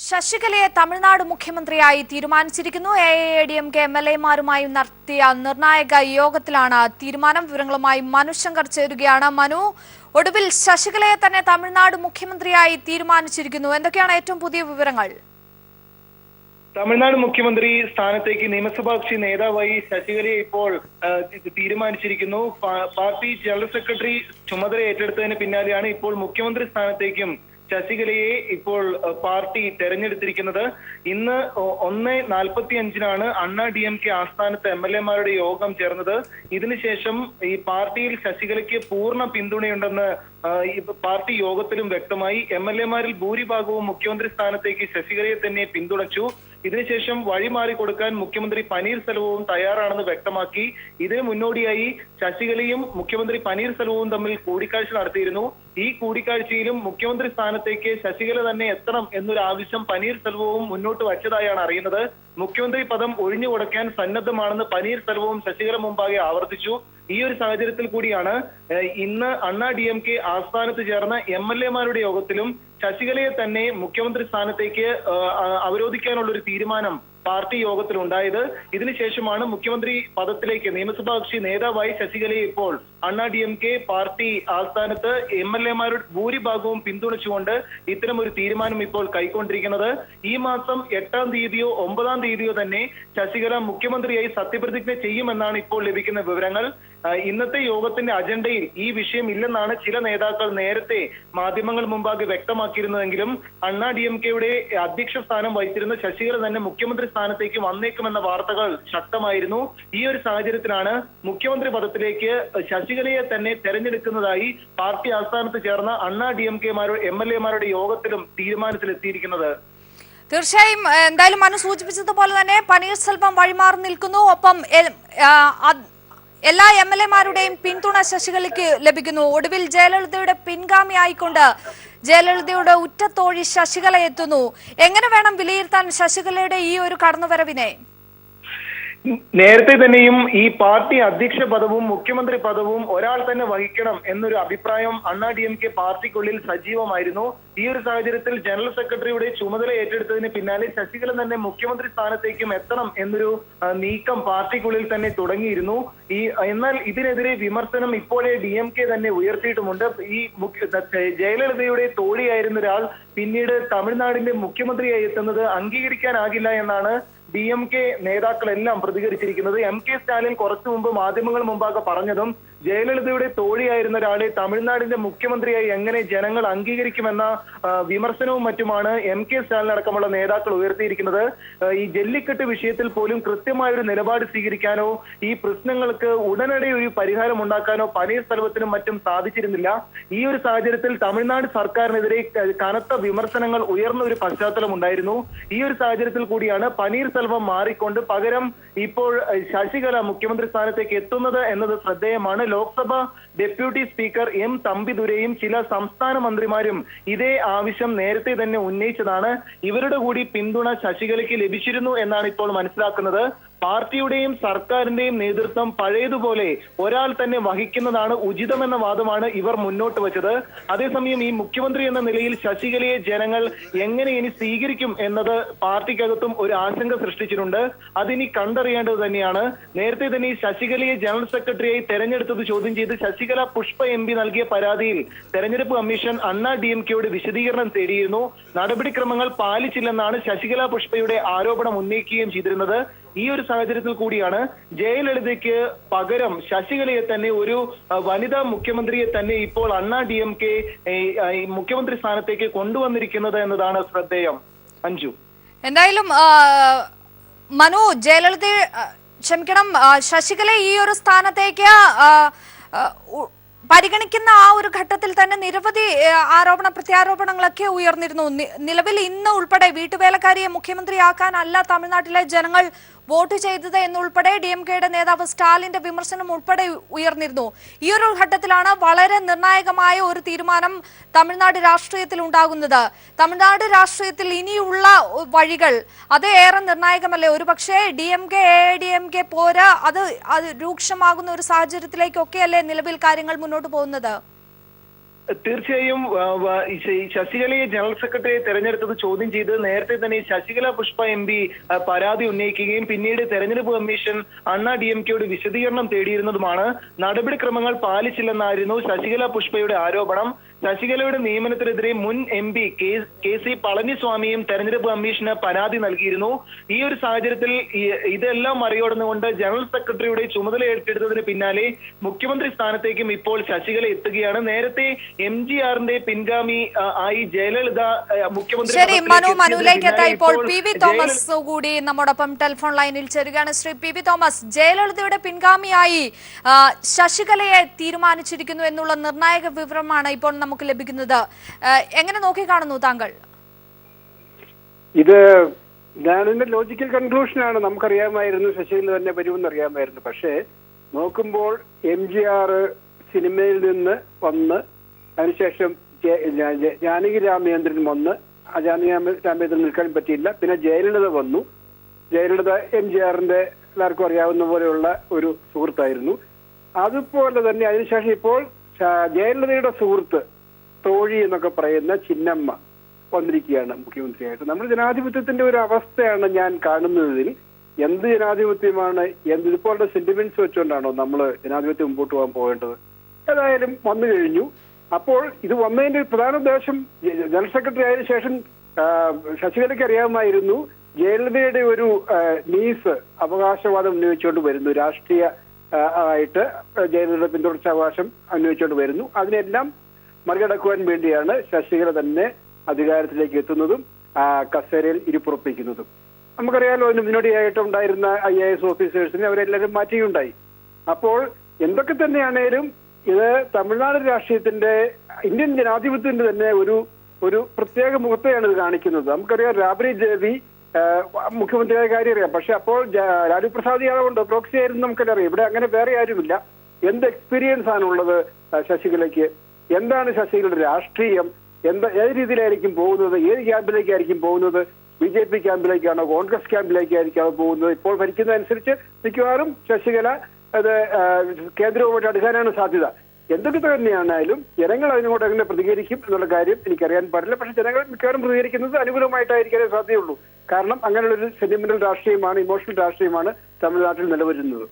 ശശികലയെ തമിഴ്നാട് മുഖ്യമന്ത്രിയായി തീരുമാനിച്ചിരിക്കുന്നു. AIADMK MLA-മാരുമായി നടത്തിയ നിർണായക യോഗത്തിലാണ് തീരുമാനം. വിവരങ്ങളുമായി മനു ശങ്കർ ചേരുകയാണ്. മനു, ഒടുവിൽ ശശികലയെ തന്നെ തമിഴ്നാട് മുഖ്യമന്ത്രിയായി തീരുമാനിച്ചിരിക്കുന്നു. എന്തൊക്കെയാണ് ഏറ്റവും പുതിയ വിവരങ്ങൾ? തമിഴ്നാട് മുഖ്യമന്ത്രി സ്ഥാനത്തേക്ക് നിയമസഭാ കക്ഷി നേതാവായി ശശികലയെ ഇപ്പോൾ തീരുമാനിച്ചിരിക്കുന്നു. പാർട്ടി ജനറൽ സെക്രട്ടറി ചുമതല ഏറ്റെടുത്തതിന് പിന്നാലെയാണ് ഇപ്പോൾ മുഖ്യമന്ത്രി സ്ഥാനത്തേക്കും ശശികലയെ ഇപ്പോൾ പാർട്ടി തെരഞ്ഞെടുത്തിരിക്കുന്നത്. ഇന്ന് 1:45 അണ്ണാ DMK ആസ്ഥാനത്ത് MLA-മാരുടെ യോഗം ചേർന്നത്. ഇതിനുശേഷം ഈ പാർട്ടിയിൽ ശശികലയ്ക്ക് പൂർണ്ണ പിന്തുണയുണ്ടെന്ന് പാർട്ടി യോഗത്തിലും വ്യക്തമായി. MLA-മാരിൽ ഭൂരിഭാഗവും മുഖ്യമന്ത്രി സ്ഥാനത്തേക്ക് ശശികലയെ തന്നെ പിന്തുണച്ചു. ഇതിനുശേഷം വഴിമാറി കൊടുക്കാൻ മുഖ്യമന്ത്രി പനീർസെൽവവും തയ്യാറാണെന്ന് വ്യക്തമാക്കി. ഇതിന് മുന്നോടിയായി ശശികലയും മുഖ്യമന്ത്രി പനീർസെൽവവും തമ്മിൽ കൂടിക്കാഴ്ച നടത്തിയിരുന്നു. ഈ കൂടിക്കാഴ്ചയിലും മുഖ്യമന്ത്രി സ്ഥാനത്തേക്ക് ശശികല തന്നെ എത്തണം എന്നൊരു ആവശ്യം പനീർസെൽവവും മുന്നോട്ട് വച്ചതായാണ് അറിയുന്നത്. മുഖ്യമന്ത്രി പദം ഒഴിഞ്ഞു കൊടുക്കാൻ സന്നദ്ധമാണെന്ന് പനീർസെൽവവും ശശികല മുമ്പാകെ ആവർത്തിച്ചു. ഈ ഒരു സാഹചര്യത്തിൽ കൂടിയാണ് ഇന്ന് അണ്ണാ DMK ആസ്ഥാനത്ത് ചേർന്ന MLA-മാരുടെ യോഗത്തിലും ശശികലയെ തന്നെ മുഖ്യമന്ത്രി സ്ഥാനത്തേക്ക് അവരോധിക്കാനുള്ള ഒരു തീരുമാനം പാർട്ടി യോഗത്തിൽ ഉണ്ടായത്. ഇതിനുശേഷമാണ് മുഖ്യമന്ത്രി പദത്തിലേക്ക് നിയമസഭാ കക്ഷി നേതാവായി ശശികലയെ ഇപ്പോൾ അണ്ണാ DMK പാർട്ടി ആസ്ഥാനത്ത് MLA-മാരുടെ ഭൂരിഭാഗവും പിന്തുണച്ചുകൊണ്ട് ഇത്തരം ഒരു തീരുമാനം ഇപ്പോൾ കൈക്കൊണ്ടിരിക്കുന്നത്. ഈ മാസം 8-ാം തീയതിയോ 9-ാം തീയതിയോ തന്നെ ശശികല മുഖ്യമന്ത്രിയായി സത്യപ്രതിജ്ഞ ചെയ്യുമെന്നാണ് ഇപ്പോൾ ലഭിക്കുന്ന വിവരങ്ങൾ. ഇന്നത്തെ യോഗത്തിന്റെ അജണ്ടയിൽ ഈ വിഷയം ഇല്ലെന്നാണ് ചില നേതാക്കൾ നേരത്തെ മാധ്യമങ്ങൾ മുമ്പാകെ വ്യക്തമാക്കിയിരുന്നതെങ്കിലും അണ്ണാ DMK-യുടെ അധ്യക്ഷ സ്ഥാനം വഹിച്ചിരുന്ന ശശികല തന്നെ മുഖ്യമന്ത്രി സ്ഥാനത്തേക്ക് വന്നേക്കുമെന്ന വാർത്തകൾ ശക്തമായിരുന്നു. ഈ ഒരു സാഹചര്യത്തിലാണ് മുഖ്യമന്ത്രി പദത്തിലേക്ക് ശശികലയെ തന്നെ തെരഞ്ഞെടുക്കുന്നതായി പാർട്ടി ആസ്ഥാനത്ത് ചേർന്ന അണ്ണാ DMK-മാരുടെ MLA-മാരുടെ യോഗത്തിലും തീരുമാനത്തിലെത്തിയിരിക്കുന്നത്. തീർച്ചയായും എന്തായാലും മനു സൂചിപ്പിച്ചതുപോലെ തന്നെ പനീർസെൽവം വഴിമാറി നിൽക്കുന്നു. ഒപ്പം എല്ലാ MLA-മാരുടെയും പിന്തുണ ശശികലയ്ക്ക് ലഭിക്കുന്നു. ഒടുവിൽ ജയലളിതയുടെ പിൻഗാമിയായിക്കൊണ്ട് ജയലളിതയുടെ ഉറ്റത്തോഴി ശശികല എത്തുന്നു. എങ്ങനെ വേണം വിലയിരുത്താൻ ശശികലയുടെ ഈ ഒരു കടന്നുവരവിനെ? നേരത്തെ തന്നെയും ഈ പാർട്ടി അധ്യക്ഷ പദവും മുഖ്യമന്ത്രി പദവും ഒരാൾ തന്നെ വഹിക്കണം എന്നൊരു അഭിപ്രായം അണ്ണാ DMK പാർട്ടിക്കുള്ളിൽ സജീവമായിരുന്നു. ഈ ഒരു സാഹചര്യത്തിൽ ജനറൽ സെക്രട്ടറിയുടെ ചുമതല ഏറ്റെടുത്തതിന് പിന്നാലെ ശശികല തന്നെ മുഖ്യമന്ത്രി സ്ഥാനത്തേക്കും എത്തണം എന്നൊരു നീക്കം പാർട്ടിക്കുള്ളിൽ തന്നെ തുടങ്ങിയിരുന്നു. എന്നാൽ ഇതിനെതിരെ വിമർശനം ഇപ്പോഴേ DMK തന്നെ ഉയർത്തിയിട്ടുമുണ്ട്. ഈ ജയലളിതയുടെ തോഴിയായിരുന്ന ഒരാൾ പിന്നീട് തമിഴ്നാടിന്റെ മുഖ്യമന്ത്രിയായി എത്തുന്നത് അംഗീകരിക്കാനാകില്ല എന്നാണ് DMK നേതാക്കളെല്ലാം പ്രതികരിച്ചിരിക്കുന്നത്. MK സ്റ്റാലിൻ കുറച്ചു മുമ്പ് മാധ്യമങ്ങൾ മുമ്പാകെ പറഞ്ഞതും ജയലളിതയുടെ തോഴിയായിരുന്ന ഒരാളെ തമിഴ്നാടിന്റെ മുഖ്യമന്ത്രിയായി എങ്ങനെ ജനങ്ങൾ അംഗീകരിക്കുമെന്ന വിമർശനവും മറ്റുമാണ് MK സ്റ്റാലിൻ അടക്കമുള്ള നേതാക്കൾ ഉയർത്തിയിരിക്കുന്നത്. ഈ ജല്ലിക്കെട്ട് വിഷയത്തിൽ പോലും കൃത്യമായൊരു നിലപാട് സ്വീകരിക്കാനോ ഈ പ്രശ്നങ്ങൾക്ക് ഉടനടി ഒരു പരിഹാരം ഉണ്ടാക്കാനോ പനീർസെൽവത്തിനും മറ്റും സാധിച്ചിരുന്നില്ല. ഈ ഒരു സാഹചര്യത്തിൽ തമിഴ്നാട് സർക്കാരിനെതിരെ കനത്ത വിമർശനങ്ങൾ ഉയർന്ന ഒരു പശ്ചാത്തലം ഉണ്ടായിരുന്നു. ഈ ഒരു സാഹചര്യത്തിൽ കൂടിയാണ് പനീർസെൽവം മാറിക്കൊണ്ട് പകരം ഇപ്പോൾ ശശികല മുഖ്യമന്ത്രി സ്ഥാനത്തേക്ക് എത്തുന്നത് എന്നത് ശ്രദ്ധേയമാണ്. ലോക്സഭ ഡെപ്യൂട്ടി സ്പീക്കർ M തമ്പിദുരയും ചില സംസ്ഥാന മന്ത്രിമാരും ഇതേ ആവശ്യം നേരത്തെ തന്നെ ഉന്നയിച്ചതാണ്. ഇവരുടെ കൂടി പിന്തുണ ശശികലയ്ക്ക് ലഭിച്ചിരുന്നു എന്നാണ് ഇപ്പോൾ മനസ്സിലാക്കുന്നത്. പാർട്ടിയുടെയും സർക്കാരിന്റെയും നേതൃത്വം പഴയതുപോലെ ഒരാൾ തന്നെ വഹിക്കുന്നതാണ് ഉചിതമെന്ന വാദമാണ് ഇവർ മുന്നോട്ട് വെച്ചത്. അതേസമയം ഈ മുഖ്യമന്ത്രി എന്ന നിലയിൽ ശശികലയെ ജനങ്ങൾ എങ്ങനെ ഇനി സ്വീകരിക്കും എന്നത് പാർട്ടിക്കകത്തും ഒരു ആശങ്ക സൃഷ്ടിച്ചിട്ടുണ്ട്. അതിനി കണ്ടറിയേണ്ടത് തന്നെയാണ്. നേരത്തെ തന്നെ ഈ ശശികലയെ ജനറൽ സെക്രട്ടറിയായി തെരഞ്ഞെടുത്തത് ചോദ്യം ചെയ്ത് ശശികല പുഷ്പ MP നൽകിയ പരാതിയിൽ തെരഞ്ഞെടുപ്പ് കമ്മീഷൻ അണ്ണാ DMK-യോട് വിശദീകരണം തേടിയിരുന്നു. നടപടിക്രമങ്ങൾ പാലിച്ചില്ലെന്നാണ് ശശികല പുഷ്പയുടെ ആരോപണം ഉന്നയിക്കുകയും ചെയ്തിരുന്നത്. ഈ ഒരു സാഹചര്യത്തിൽ കൂടിയാണ് ജയലളിതയ്ക്ക് പകരം ശശികലയെ തന്നെ ഒരു വനിതാ മുഖ്യമന്ത്രിയെ തന്നെ ഇപ്പോൾ അണ്ണാ DMK മുഖ്യമന്ത്രി സ്ഥാനത്തേക്ക് കൊണ്ടുവന്നിരിക്കുന്നത് എന്നതാണ് ശ്രദ്ധേയം. അഞ്ജു, എന്തായാലും മനു, ശശികല ഈ ഒരു സ്ഥാനത്തേക്ക് പരിഗണിക്കുന്ന ആ ഒരു ഘട്ടത്തിൽ തന്നെ നിരവധി ആരോപണ പ്രത്യാരോപണങ്ങളൊക്കെ ഉയർന്നിരുന്നു. നിലവിൽ ഇന്ന് ഉൾപ്പെടെ വീട്ടുവേലക്കാരിയെ മുഖ്യമന്ത്രിയാക്കാനല്ല തമിഴ്നാട്ടിലെ ജനങ്ങൾ വോട്ട് ചെയ്തത് എന്നുൾപ്പെടെ DMK-യുടെ നേതാവ് സ്റ്റാലിന്റെ വിമർശനം ഉൾപ്പെടെ ഉയർന്നിരുന്നു. ഈ ഒരു ഘട്ടത്തിലാണ് വളരെ നിർണായകമായ ഒരു തീരുമാനം തമിഴ്നാട് രാഷ്ട്രീയത്തിൽ ഉണ്ടാകുന്നത്. തമിഴ്നാട് രാഷ്ട്രീയത്തിൽ ഇനിയുള്ള വഴികൾ അത് ഏറെ നിർണായകമല്ലേ? ഒരുപക്ഷെ DMK AIADMK പോരാ, അത് രൂക്ഷമാകുന്ന ഒരു സാഹചര്യത്തിലേക്കൊക്കെയല്ലേ നിലവിൽ കാര്യങ്ങൾ മുന്നോട്ട് പോകുന്നത്? തീർച്ചയായും ശശികലയെ ജനറൽ സെക്രട്ടറിയെ തെരഞ്ഞെടുത്തത് ചോദ്യം ചെയ്ത് നേരത്തെ തന്നെ ശശികല പുഷ്പ MP പരാതി ഉന്നയിക്കുകയും പിന്നീട് തെരഞ്ഞെടുപ്പ് കമ്മീഷൻ അണ്ണാ DMKയോട് വിശദീകരണം തേടിയിരുന്നതുമാണ്. നടപടിക്രമങ്ങൾ പാലിച്ചില്ലെന്നായിരുന്നു ശശികല പുഷ്പയുടെ ആരോപണം. ശശികലയുടെ നിയമനത്തിനെതിരെ മുൻ MP KC പളനിസ്വാമിയും തെരഞ്ഞെടുപ്പ് കമ്മീഷന് പരാതി നൽകിയിരുന്നു. ഈ ഒരു സാഹചര്യത്തിൽ ഇതെല്ലാം മറികടന്നുകൊണ്ട് ജനറൽ സെക്രട്ടറിയുടെ ചുമതല ഏറ്റെടുത്തതിന് പിന്നാലെ മുഖ്യമന്ത്രി സ്ഥാനത്തേക്കും ഇപ്പോൾ ശശികല എത്തുകയാണ്. നേരത്തെ MGRന്റെ പിൻഗാമി ആയി ജയലളിത മുഖ്യമന്ത്രി. ശരി, മനുവിലേക്ക് എത്താം. ഇപ്പോൾ PV തോമസ് കൂടി നമ്മോടൊപ്പം ടെലിഫോൺ ലൈനിൽ ചേരുകയാണ്. ശ്രീ PV തോമസ്, ജയലളിതയുടെ പിൻഗാമിയായി ശശികലയെ തീരുമാനിച്ചിരിക്കുന്നു എന്നുള്ള നിർണായക വിവരമാണ് ഇപ്പോൾ നമുക്ക് ലഭിക്കുന്നത്. എങ്ങനെ നോക്കിക്കാണുന്നു താങ്കൾ? ഇത് ഞാനിന്റെ ലോജിക്കൽ കൺക്ലൂഷനാണ്. നമുക്കറിയാമായിരുന്നു ശശികല തന്നെ വരുമെന്ന് അറിയാമായിരുന്നു. പക്ഷേ നോക്കുമ്പോൾ MGR സിനിമയിൽ നിന്ന് വന്ന് അതിനുശേഷം ജാനകി രാമചന്ദ്രൻ വന്ന് ജാനകി രാമചന്ദ്രൻ നിൽക്കാൻ പറ്റിയില്ല. പിന്നെ ജയലളിത വന്നു. ജയലളിത MGRന്റെ എല്ലാവർക്കും അറിയാവുന്ന പോലെയുള്ള ഒരു സുഹൃത്തായിരുന്നു. അതുപോലെ തന്നെ അതിനുശേഷം ഇപ്പോൾ ജയലളിതയുടെ സുഹൃത്ത് തോഴി എന്നൊക്കെ പറയുന്ന ചിന്നമ്മ വന്നിരിക്കുകയാണ് മുഖ്യമന്ത്രിയായിട്ട്. നമ്മൾ ജനാധിപത്യത്തിന്റെ ഒരു അവസ്ഥയാണ് ഞാൻ കാണുന്നതിൽ. എന്ത് ജനാധിപത്യമാണ്? ഇതുപോലുള്ള സെന്റിമെന്റ്സ് വെച്ചുകൊണ്ടാണോ നമ്മൾ ജനാധിപത്യം മുമ്പോട്ട് പോകാൻ പോകേണ്ടത്? ഏതായാലും വന്നു കഴിഞ്ഞു. അപ്പോൾ ഇത് വന്നതിന്റെ പ്രധാന ഉദ്ദേശം, ജനറൽ സെക്രട്ടറി ആയതിനു ശേഷം ശശികലയ്ക്ക് അറിയാമായിരുന്നു ജയലളിതയുടെ ഒരു നീസ് അവകാശവാദം ഉന്നയിച്ചുകൊണ്ട് വരുന്നു. രാഷ്ട്രീയ ആയിട്ട് ജയലളിതയുടെ പിന്തുടർച്ചാവകാശം ഉന്നയിച്ചുകൊണ്ട് വരുന്നു. അതിനെല്ലാം മറികടക്കുവാൻ വേണ്ടിയാണ് ശശികല തന്നെ അധികാരത്തിലേക്ക് എത്തുന്നതും കസേരയിൽ ഇരിപ്പുറപ്പിക്കുന്നതും. നമുക്കറിയാലോ, അതിന് മുന്നോടിയായിട്ട് ഉണ്ടായിരുന്ന IAS ഓഫീസേഴ്സിനെ അവരെല്ലാവരും മാറ്റുകയുണ്ടായി. അപ്പോൾ എന്തൊക്കെ തന്നെയാണേലും ഇത് തമിഴ്നാട് രാഷ്ട്രീയത്തിന്റെ, ഇന്ത്യൻ ജനാധിപത്യത്തിന്റെ തന്നെ ഒരു പ്രത്യേക മുഖത്തെയാണ് ഇത് കാണിക്കുന്നത്. നമുക്കറിയാം രാബറി ദേവി മുഖ്യമന്ത്രിയായ കാര്യം അറിയാം. പക്ഷെ അപ്പോൾ ലാലു പ്രസാദ് യാദവ് പ്രോക്സി ആയിരുന്നു നമുക്കറിയാം. ഇവിടെ അങ്ങനെ വേറെ ആരുമില്ല. എന്ത് എക്സ്പീരിയൻസ് ആണുള്ളത് ശശികലയ്ക്ക്? എന്താണ് ശശികലയുടെ രാഷ്ട്രീയം? ഏത് രീതിയിലായിരിക്കും പോകുന്നത്? ഏത് ക്യാമ്പിലേക്കായിരിക്കും പോകുന്നത്? BJP ക്യാമ്പിലേക്കാണോ കോൺഗ്രസ് ക്യാമ്പിലേക്കായിരിക്കാണോ പോകുന്നത്? ഇപ്പോൾ ഭരിക്കുന്നതനുസരിച്ച് മിക്കവാറും ശശികല അത് കേന്ദ്രവുമായിട്ട് അടുക്കാനാണ് സാധ്യത. എന്തൊക്കെ തന്നെയാണെങ്കിലും ജനങ്ങൾ അതിനോട് എങ്ങനെ പ്രതികരിക്കും എന്നുള്ള കാര്യം എനിക്കറിയാൻ പാടില്ല. പക്ഷെ ജനങ്ങൾ മിക്കവാറും പ്രതികരിക്കുന്നത് അനുകൂലമായിട്ടായിരിക്കാനേ സാധ്യതയുള്ളൂ. കാരണം അങ്ങനെയുള്ളൊരു സെന്റിമെന്റൽ രാഷ്ട്രീയമാണ്, ഇമോഷണൽ രാഷ്ട്രീയമാണ് തമിഴ്നാട്ടിൽ നിലവരുന്നത്.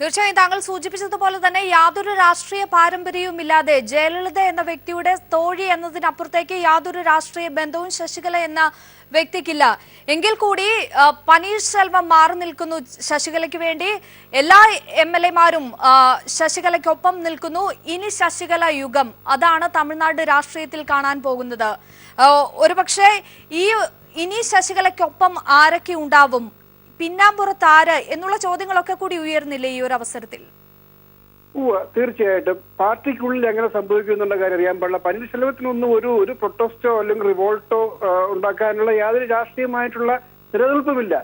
തീർച്ചയായും താങ്കൾ സൂചിപ്പിച്ചതുപോലെ തന്നെ യാതൊരു രാഷ്ട്രീയ പാരമ്പര്യവും ഇല്ലാതെ ജയലളിത എന്ന വ്യക്തിയുടെ തോഴി എന്നതിനപ്പുറത്തേക്ക് യാതൊരു രാഷ്ട്രീയ ബന്ധവും ശശികല എന്ന വ്യക്തിക്കില്ല. എങ്കിൽ കൂടി പനീർശെൽവം മാറി നിൽക്കുന്നു ശശികലയ്ക്ക് വേണ്ടി. എല്ലാ MLA മാരും ശശികലയ്ക്കൊപ്പം നിൽക്കുന്നു. ഇനി ശശികല യുഗം, അതാണ് തമിഴ്നാട് രാഷ്ട്രീയത്തിൽ കാണാൻ പോകുന്നത്. ഒരുപക്ഷെ ഇനി ശശികലയ്ക്കൊപ്പം ആരൊക്കെ ഉണ്ടാവും, പിന്നാമ്പുറത്ത് ആര് എന്നുള്ള ചോദ്യങ്ങളൊക്കെ കൂടി ഉയർന്നില്ലേ ഈ ഒരു അവസരത്തിൽ? തീർച്ചയായിട്ടും പാർട്ടിക്കുള്ളിൽ എങ്ങനെ സംഭവിക്കും എന്നുള്ള കാര്യം അറിയാൻ പാടില്ല. പനീർശെൽവത്തിനൊന്നും ഒരു പ്രൊട്ടസ്റ്റോ അല്ലെങ്കിൽ റിവോൾട്ടോ ഉണ്ടാക്കാനുള്ള യാതൊരു രാഷ്ട്രീയമായിട്ടുള്ള നിലനിൽപ്പുമില്ല.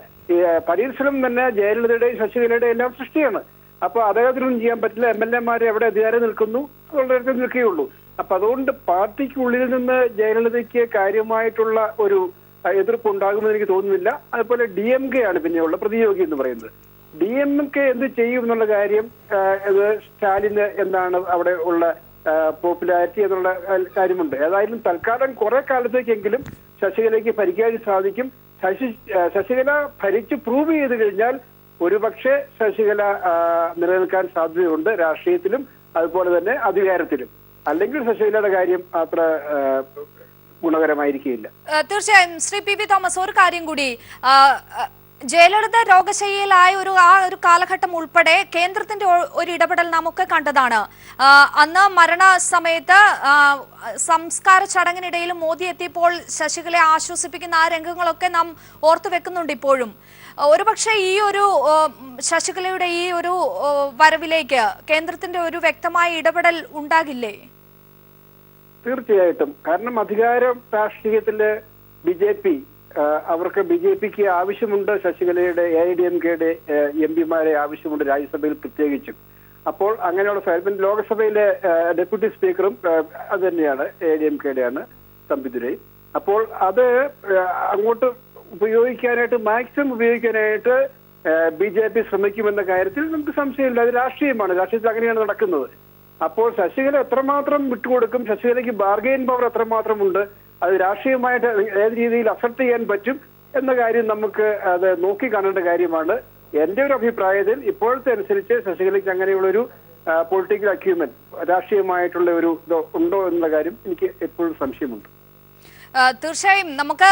പനീർശെൽവം തന്നെ ജയലളിതയുടെയും ശശികലയുടെയും എല്ലാം സൃഷ്ടിയാണ്. അപ്പൊ അദ്ദേഹത്തിനൊന്നും ചെയ്യാൻ പറ്റില്ല. MLA-മാരെ എവിടെ അധികാരം നിൽക്കുന്നു വളരെ നിൽക്കുകയുള്ളൂ. അപ്പൊ അതുകൊണ്ട് പാർട്ടിക്കുള്ളിൽ നിന്ന് ജയലളിതയ്ക്ക് കാര്യമായിട്ടുള്ള ഒരു എതിർപ്പ് ഉണ്ടാകുമെന്ന് എനിക്ക് തോന്നുന്നില്ല. അതുപോലെ DMK ആണ് പിന്നെയുള്ള പ്രതിയോഗി എന്ന് പറയുന്നത്. DMK എന്ത് ചെയ്യും എന്നുള്ള കാര്യം, ഇത് സ്റ്റാലിന് എന്താണ് അവിടെ ഉള്ള പോപ്പുലാരിറ്റി എന്നുള്ള കാര്യമുണ്ട്. ഏതായാലും തൽക്കാലം കുറെ കാലത്തേക്കെങ്കിലും ശശികലയ്ക്ക് ഭരിക്കാൻ സാധിക്കും. ശശികല ഭരിച്ച് പ്രൂവ് ചെയ്ത് കഴിഞ്ഞാൽ ഒരുപക്ഷെ ശശികല നിലനിൽക്കാൻ സാധ്യതയുണ്ട് രാഷ്ട്രീയത്തിലും അതുപോലെ തന്നെ അധികാരത്തിലും. അല്ലെങ്കിൽ ശശികലയുടെ കാര്യം അത്ര ഗുണകരമായിരിക്കില്ല. തീർച്ചയായും ശ്രീ PV തോമസ്, ഒരു കാര്യം കൂടി, ജയലളിത രോഗശയ്യയിലായ ഒരു കാലഘട്ടം ഉൾപ്പെടെ കേന്ദ്രത്തിന്റെ ഒരു ഇടപെടൽ നമുക്ക് കണ്ടതാണ്. അന്ന് മരണസമയത്ത് സംസ്കാര ചടങ്ങിനിടയിലും മോദി എത്തിയപ്പോൾ ശശികലയെ ആശ്വസിപ്പിക്കുന്ന ആ രംഗങ്ങളൊക്കെ നാം ഓർത്തു വെക്കുന്നുണ്ട് ഇപ്പോഴും. ഒരുപക്ഷെ ഈ ഒരു ശശികലയുടെ ഈ ഒരു വരവിലേക്ക് കേന്ദ്രത്തിന്റെ ഒരു വ്യക്തമായ ഇടപെടൽ ഉണ്ടാകില്ലേ? തീർച്ചയായിട്ടും. കാരണം അധികാര രാഷ്ട്രീയത്തില് അവർക്ക് BJPക്ക് ആവശ്യമുണ്ട്. ശശികലയുടെ AIDMKയുടെ MP-മാരെ ആവശ്യമുണ്ട്, രാജ്യസഭയിൽ പ്രത്യേകിച്ചും. അപ്പോൾ അങ്ങനെയുള്ള ലോക്സഭയിലെ ഡെപ്യൂട്ടി സ്പീക്കറും അത് തന്നെയാണ്, AIDMKയുടെയാണ് തമ്പിദുരൈ. അപ്പോൾ അത് അങ്ങോട്ട് ഉപയോഗിക്കാനായിട്ട്, മാക്സിമം ഉപയോഗിക്കാനായിട്ട് BJP ശ്രമിക്കുമെന്ന കാര്യത്തിൽ നമുക്ക് സംശയമില്ല. അത് രാഷ്ട്രീയമാണ്, രാഷ്ട്രീയത്തിൽ അങ്ങനെയാണ് നടക്കുന്നത്. അപ്പോൾ ശശികല എത്രമാത്രം വിട്ടുകൊടുക്കും, ശശികലയ്ക്ക് ബാർഗെയിൻ പവർ എത്രമാത്രം ഉണ്ട്, അത് രാഷ്ട്രീയമായിട്ട് ഏത് രീതിയിൽ അഫക്ട് ചെയ്യാൻ പറ്റും എന്ന കാര്യം നമുക്ക് അത് നോക്കി കാണേണ്ട കാര്യമാണ്. എന്റെ ഒരു അഭിപ്രായത്തിൽ ഇപ്പോഴത്തെ അനുസരിച്ച് ശശികലയ്ക്ക് അങ്ങനെയുള്ളൊരു പൊളിറ്റിക്കൽ അക്യൂമെന്റ്, രാഷ്ട്രീയമായിട്ടുള്ള ഒരു ഇത് ഉണ്ടോ എന്നുള്ള കാര്യം എനിക്ക് എപ്പോഴും സംശയമുണ്ട്. തീർച്ചയായും നമുക്ക്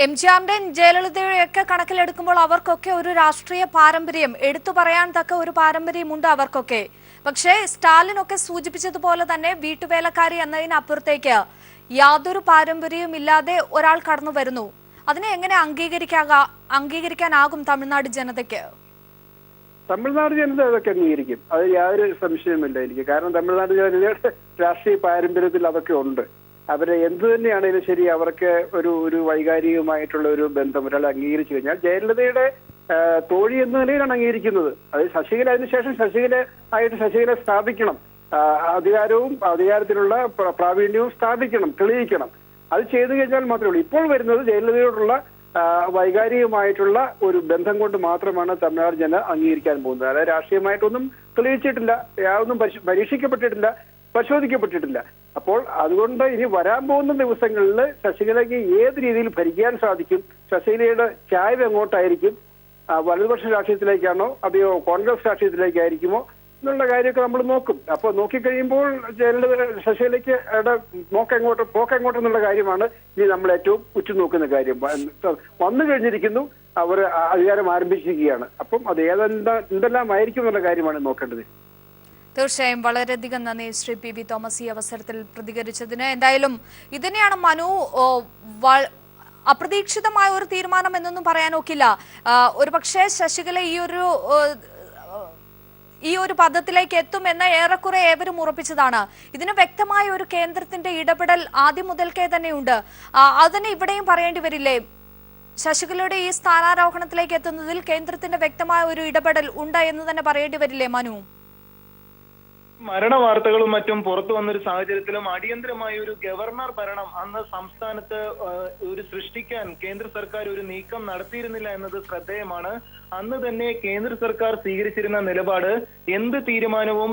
എംജിആറിന്റെയും ജയലളിതയുടെയൊക്കെ കണക്കിലെടുക്കുമ്പോൾ അവർക്കൊക്കെ ഒരു രാഷ്ട്രീയ പാരമ്പര്യം, എടുത്തു പറയാൻ തക്ക ഒരു പാരമ്പര്യമുണ്ട് അവർക്കൊക്കെ. പക്ഷേ സ്റ്റാലിനൊക്കെ സൂചിപ്പിച്ചതുപോലെ തന്നെ വീട്ടുവേലക്കാരി എന്നതിനപ്പുറത്തേക്ക് യാതൊരു പാരമ്പര്യവും ഇല്ലാതെ ഒരാൾ കടന്നു വരുന്നു. അതിനെ എങ്ങനെ അംഗീകരിക്കാനാകും തമിഴ്നാട് ജനതയ്ക്ക്? തമിഴ്നാട് ജനത അതൊക്കെ അംഗീകരിക്കും, അത് യാതൊരു സംശയവുമില്ല എനിക്ക്. കാരണം തമിഴ്നാട് ജനതയുടെ രാഷ്ട്രീയ പാരമ്പര്യത്തിൽ അതൊക്കെ ഉണ്ട്. അവരെ എന്ത് തന്നെയാണെങ്കിലും ശരി, അവർക്ക് ഒരു വൈകാരികമായിട്ടുള്ള ഒരു ബന്ധം ഒരാൾ അംഗീകരിച്ചു കഴിഞ്ഞാൽ ജയലളിതയുടെ തോഴി എന്ന നിലയിലാണ് അംഗീകരിക്കുന്നത്. അത് ശശികല അതിനുശേഷം ശശികല സ്ഥാപിക്കണം, അധികാരത്തിലുള്ള പ്രാവീണ്യവും സ്ഥാപിക്കണം, തെളിയിക്കണം. അത് ചെയ്തു കഴിഞ്ഞാൽ മാത്രമേ ഉള്ളൂ. ഇപ്പോൾ വരുന്നത് ജയലളിതയോടുള്ള വൈകാരികമായിട്ടുള്ള ഒരു ബന്ധം കൊണ്ട് മാത്രമാണ് തമിഴ്നാട് ജനം അംഗീകരിക്കാൻ പോകുന്നത്. അതായത് രാഷ്ട്രീയമായിട്ടൊന്നും തെളിയിച്ചിട്ടില്ല, യാതൊന്നും പരിശോധിക്കപ്പെട്ടിട്ടില്ല. അപ്പോൾ അതുകൊണ്ട് ഇനി വരാൻ പോകുന്ന ദിവസങ്ങളിൽ ശശികലയ്ക്ക് ഏത് രീതിയിൽ ഭരിക്കാൻ സാധിക്കും, ശശികലയുടെ ചായ്വ് എങ്ങോട്ടായിരിക്കും, വലതുപക്ഷ രാഷ്ട്രീയത്തിലേക്കാണോ അതെയോ കോൺഗ്രസ് രാഷ്ട്രീയത്തിലേക്കായിരിക്കുമോ എന്നുള്ള കാര്യമൊക്കെ നമ്മൾ നോക്കും. അപ്പൊ നോക്കിക്കഴിയുമ്പോൾ ശശികലയ്ക്ക് പോക്കെങ്ങോട്ടെന്നുള്ള കാര്യമാണ് ഇനി നമ്മൾ ഏറ്റവും ഉറ്റുനോക്കുന്ന കാര്യം. വന്നു കഴിഞ്ഞിരിക്കുന്നു, അവർ അധികാരം ആരംഭിച്ചിരിക്കുകയാണ്. അപ്പം അത് എന്തെല്ലാം ആയിരിക്കും എന്നുള്ള കാര്യമാണ് നോക്കേണ്ടത്. തീർച്ചയായും വളരെയധികം നന്ദി ശ്രീ പി വി തോമസ് ഈ അവസരത്തിൽ പ്രതികരിച്ചതിന്. എന്തായാലും ഇതിനെയാണ് മനു അപ്രതീക്ഷിതമായ ഒരു തീരുമാനം എന്നൊന്നും പറയാനൊക്കില്ല. ഒരുപക്ഷെ ശശികല ഈ ഒരു പദത്തിലേക്ക് എത്തുമെന്ന് ഏറെക്കുറെ ഏവരും ഉറപ്പിച്ചതാണ്. ഇതിന് വ്യക്തമായ ഒരു കേന്ദ്രത്തിന്റെ ഇടപെടൽ ആദ്യം മുതൽക്കേ തന്നെയുണ്ട്. അതിന് ഇവിടെയും പറയേണ്ടി വരില്ലേ, ശശികലയുടെ ഈ സ്ഥാനാരോഹണത്തിലേക്ക് എത്തുന്നതിൽ കേന്ദ്രത്തിന്റെ വ്യക്തമായ ഒരു ഇടപെടൽ ഉണ്ട് എന്ന് തന്നെ പറയേണ്ടി വരില്ലേ മനു? മരണ വാർത്തകളും മറ്റും പുറത്തു വന്നൊരു സാഹചര്യത്തിലും അടിയന്തരമായ ഒരു ഗവർണർ ഭരണം അന്ന് സംസ്ഥാനത്ത് ഒരു സൃഷ്ടിക്കാൻ കേന്ദ്ര സർക്കാർ ഒരു നീക്കം നടത്തിയിരുന്നില്ല എന്നത് ശ്രദ്ധേയമാണ്. അന്ന് തന്നെ കേന്ദ്ര സർക്കാർ സ്വീകരിച്ചിരുന്ന നിലപാട് എന്ത് തീരുമാനവും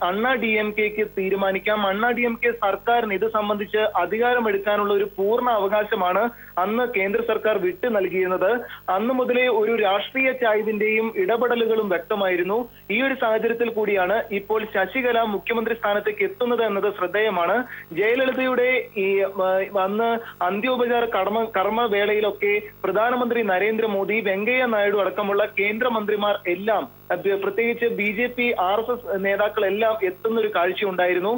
അണ്ണാ DMKക്ക് തീരുമാനിക്കാം, അണ്ണാ DMK സർക്കാരിന് ഇത് സംബന്ധിച്ച് അധികാരമെടുക്കാനുള്ള ഒരു പൂർണ്ണ അവകാശമാണ് അന്ന് കേന്ദ്ര സർക്കാർ വിട്ടു നൽകിയിരുന്നത്. അന്ന് മുതലേ ഒരു രാഷ്ട്രീയ ചായ്വിന്റെയും ഇടപെടലുകളും വ്യക്തമായിരുന്നു. ഈ ഒരു സാഹചര്യത്തിൽ കൂടിയാണ് ഇപ്പോൾ ശശികല മുഖ്യമന്ത്രി സ്ഥാനത്തേക്ക് എത്തുന്നത് എന്നത് ശ്രദ്ധേയമാണ്. ജയലളിതയുടെ ഈ അന്ന് അന്ത്യോപചാര കർമ്മവേളയിലൊക്കെ പ്രധാനമന്ത്രി നരേന്ദ്രമോദി, വെങ്കയ്യ നായിഡു അടക്കമുള്ള കേന്ദ്രമന്ത്രിമാർ എല്ലാം, പ്രത്യേകിച്ച് BJP RSS നേതാക്കളെല്ലാം എത്തുന്ന ഒരു കാഴ്ചയുണ്ടായിരുന്നു.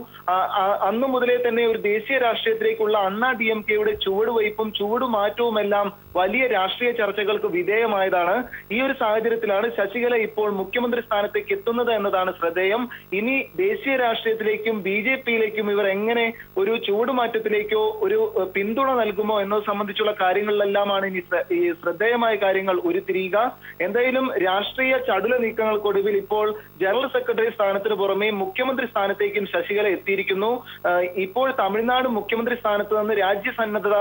അന്നു മുതലേ തന്നെ ഒരു ദേശീയ രാഷ്ട്രീയത്തിലേക്കുള്ള അണ്ണാ DMKയുടെ ചുവടുവയ്പും ചുവടുമാറ്റവുമെല്ലാം വലിയ രാഷ്ട്രീയ ചർച്ചകൾക്ക് വിധേയമായതാണ്. ഈ ഒരു സാഹചര്യത്തിലാണ് ശശികല ഇപ്പോൾ മുഖ്യമന്ത്രി സ്ഥാനത്തേക്ക് എത്തുന്നത് എന്നതാണ് ശ്രദ്ധേയം. ഇനി ദേശീയ രാഷ്ട്രീയത്തിലേക്കും BJPയിലേക്കും ഇവർ എങ്ങനെ ഒരു ചുവടുമാറ്റത്തിലേക്കോ ഒരു പിന്തുണ നൽകുമോ എന്നത് സംബന്ധിച്ചുള്ള കാര്യങ്ങളിലെല്ലാമാണ് ഇനി ഈ ശ്രദ്ധേയമായ കാര്യങ്ങൾ ഉരുത്തിരിയുക. എന്തായാലും രാഷ്ട്രീയ ചടുല നീക്കങ്ങൾക്കൊടുവിൽ ഇപ്പോൾ ജനറൽ സെക്രട്ടറി സ്ഥാനത്തിന് പുറമെ മുഖ്യമന്ത്രി സ്ഥാനത്തേക്കും ശശികല എത്തിയിരിക്കുന്നു. ഇപ്പോൾ തമിഴ്നാട് മുഖ്യമന്ത്രി സ്ഥാനത്ത് നിന്ന് രാജ്യസന്നദ്ധത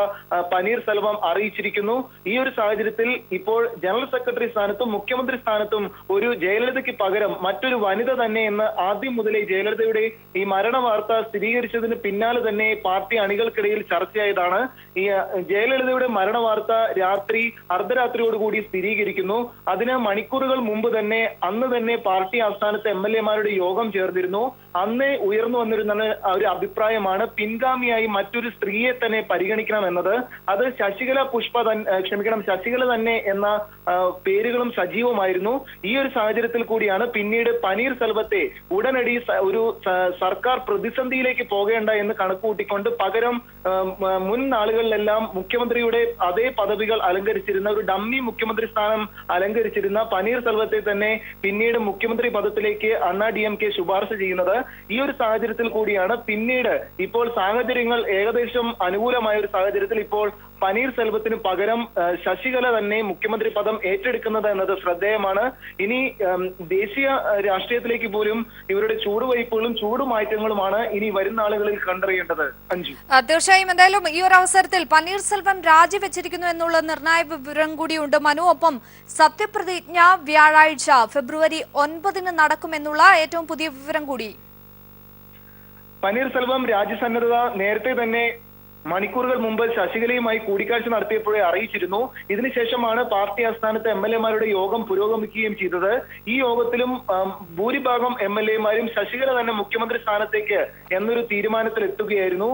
പനീർസെൽവം അറിയിച്ചിരിക്കുന്നു. ഈ ഒരു സാഹചര്യത്തിൽ ഇപ്പോൾ ജനറൽ സെക്രട്ടറി സ്ഥാനത്തും മുഖ്യമന്ത്രി സ്ഥാനത്തും ഒരു ജയലളിതയ്ക്ക് പകരം മറ്റൊരു വനിത തന്നെ എന്ന് ആദ്യം മുതലേ ജയലളിതയുടെ ഈ മരണ വാർത്ത സ്ഥിരീകരിച്ചതിന് പിന്നാലെ തന്നെ പാർട്ടി അണികൾക്കിടയിൽ ചർച്ചയായതാണ്. ഈ ജയലളിതയുടെ മരണ വാർത്ത അർദ്ധരാത്രിയോടുകൂടി സ്ഥിരീകരിക്കുന്നു. അതിന് മണിക്കൂറുകൾ മുമ്പ് തന്നെ അന്ന് തന്നെ പാർട്ടി ആസ്ഥാനത്ത് MLA-മാരുടെ യോഗം ചേർന്നിരുന്നു. അന്നേ ഉയർന്നു വന്നിരുന്ന ഒരു അഭിപ്രായമാണ് പിൻഗാമിയായി മറ്റൊരു സ്ത്രീയെ തന്നെ പരിഗണിക്കണം എന്നത്. അത് ശശികല തന്നെ എന്ന പേരുകളും സജീവമായിരുന്നു. ഈ ഒരു സാഹചര്യത്തിൽ കൂടിയാണ് പിന്നീട് പനീർസെൽവത്തെ ഉടനടി ഒരു സർക്കാർ പ്രതിസന്ധിയിലേക്ക് പോകേണ്ട എന്ന് കണക്കുകൂട്ടിക്കൊണ്ട് പകരം മുൻ നാളുകളിലെല്ലാം മുഖ്യമന്ത്രിയുടെ അതേ പദവികൾ അലങ്കരിച്ചിരുന്ന ഒരു ഡമ്മി മുഖ്യമന്ത്രി സ്ഥാനം അലങ്കരിച്ചിരുന്ന പനീർസെൽവത്തെ തന്നെ പിന്നീട് മുഖ്യമന്ത്രി പദത്തിലേക്ക് അണ്ണാ DMK ശുപാർശ ചെയ്യുന്നത്. ഈ ഒരു സാഹചര്യത്തിൽ കൂടിയാണ് പിന്നീട് ഇപ്പോൾ സാഹചര്യങ്ങൾ ഏകദേശം അനുകൂലമായ ഒരു സാഹചര്യത്തിൽ ഇപ്പോൾ പനീർസെൽവത്തിന് പകരം ശശികല തന്നെ മുഖ്യമന്ത്രി പദം ഏറ്റെടുക്കുന്നത് എന്നത് ശ്രദ്ധേയമാണ്. ഇനി ദേശീയ രാഷ്ട്രീയത്തിലേക്ക് പോലും ഇവരുടെ ചൂടുവയ്പുകളും ചൂടുമാറ്റങ്ങളുമാണ് ഇനി വരുന്ന ആളുകളിൽ കണ്ടറിയേണ്ടത്. അഞ്ജു, തീർച്ചയായും എന്തായാലും ഈ ഒരു അവസരത്തിൽ പനീർസെൽവം രാജിവെച്ചിരിക്കുന്നു എന്നുള്ള നിർണായക വിവരം കൂടിയുണ്ട് മനു. ഒപ്പം സത്യപ്രതിജ്ഞ വ്യാഴാഴ്ച ഫെബ്രുവരി 9 നടക്കുമെന്നുള്ള ഏറ്റവും പുതിയ വിവരം കൂടി. പനീർസെൽവം രാജ്യസന്നദ്ധത നേരത്തെ തന്നെ മണിക്കൂറുകൾ മുമ്പ് ശശികലയുമായി കൂടിക്കാഴ്ച നടത്തിയപ്പോഴേ അറിയിച്ചിരുന്നു. ഇതിനുശേഷമാണ് പാർട്ടി ആസ്ഥാനത്ത് MLA-മാരുടെ യോഗം പുരോഗമിക്കുകയും ചെയ്തത്. ഈ യോഗത്തിലും ഭൂരിഭാഗം MLA-മാരും ശശികല തന്നെ മുഖ്യമന്ത്രി സ്ഥാനത്തേക്ക് എന്നൊരു തീരുമാനത്തിൽ എത്തുകയായിരുന്നു.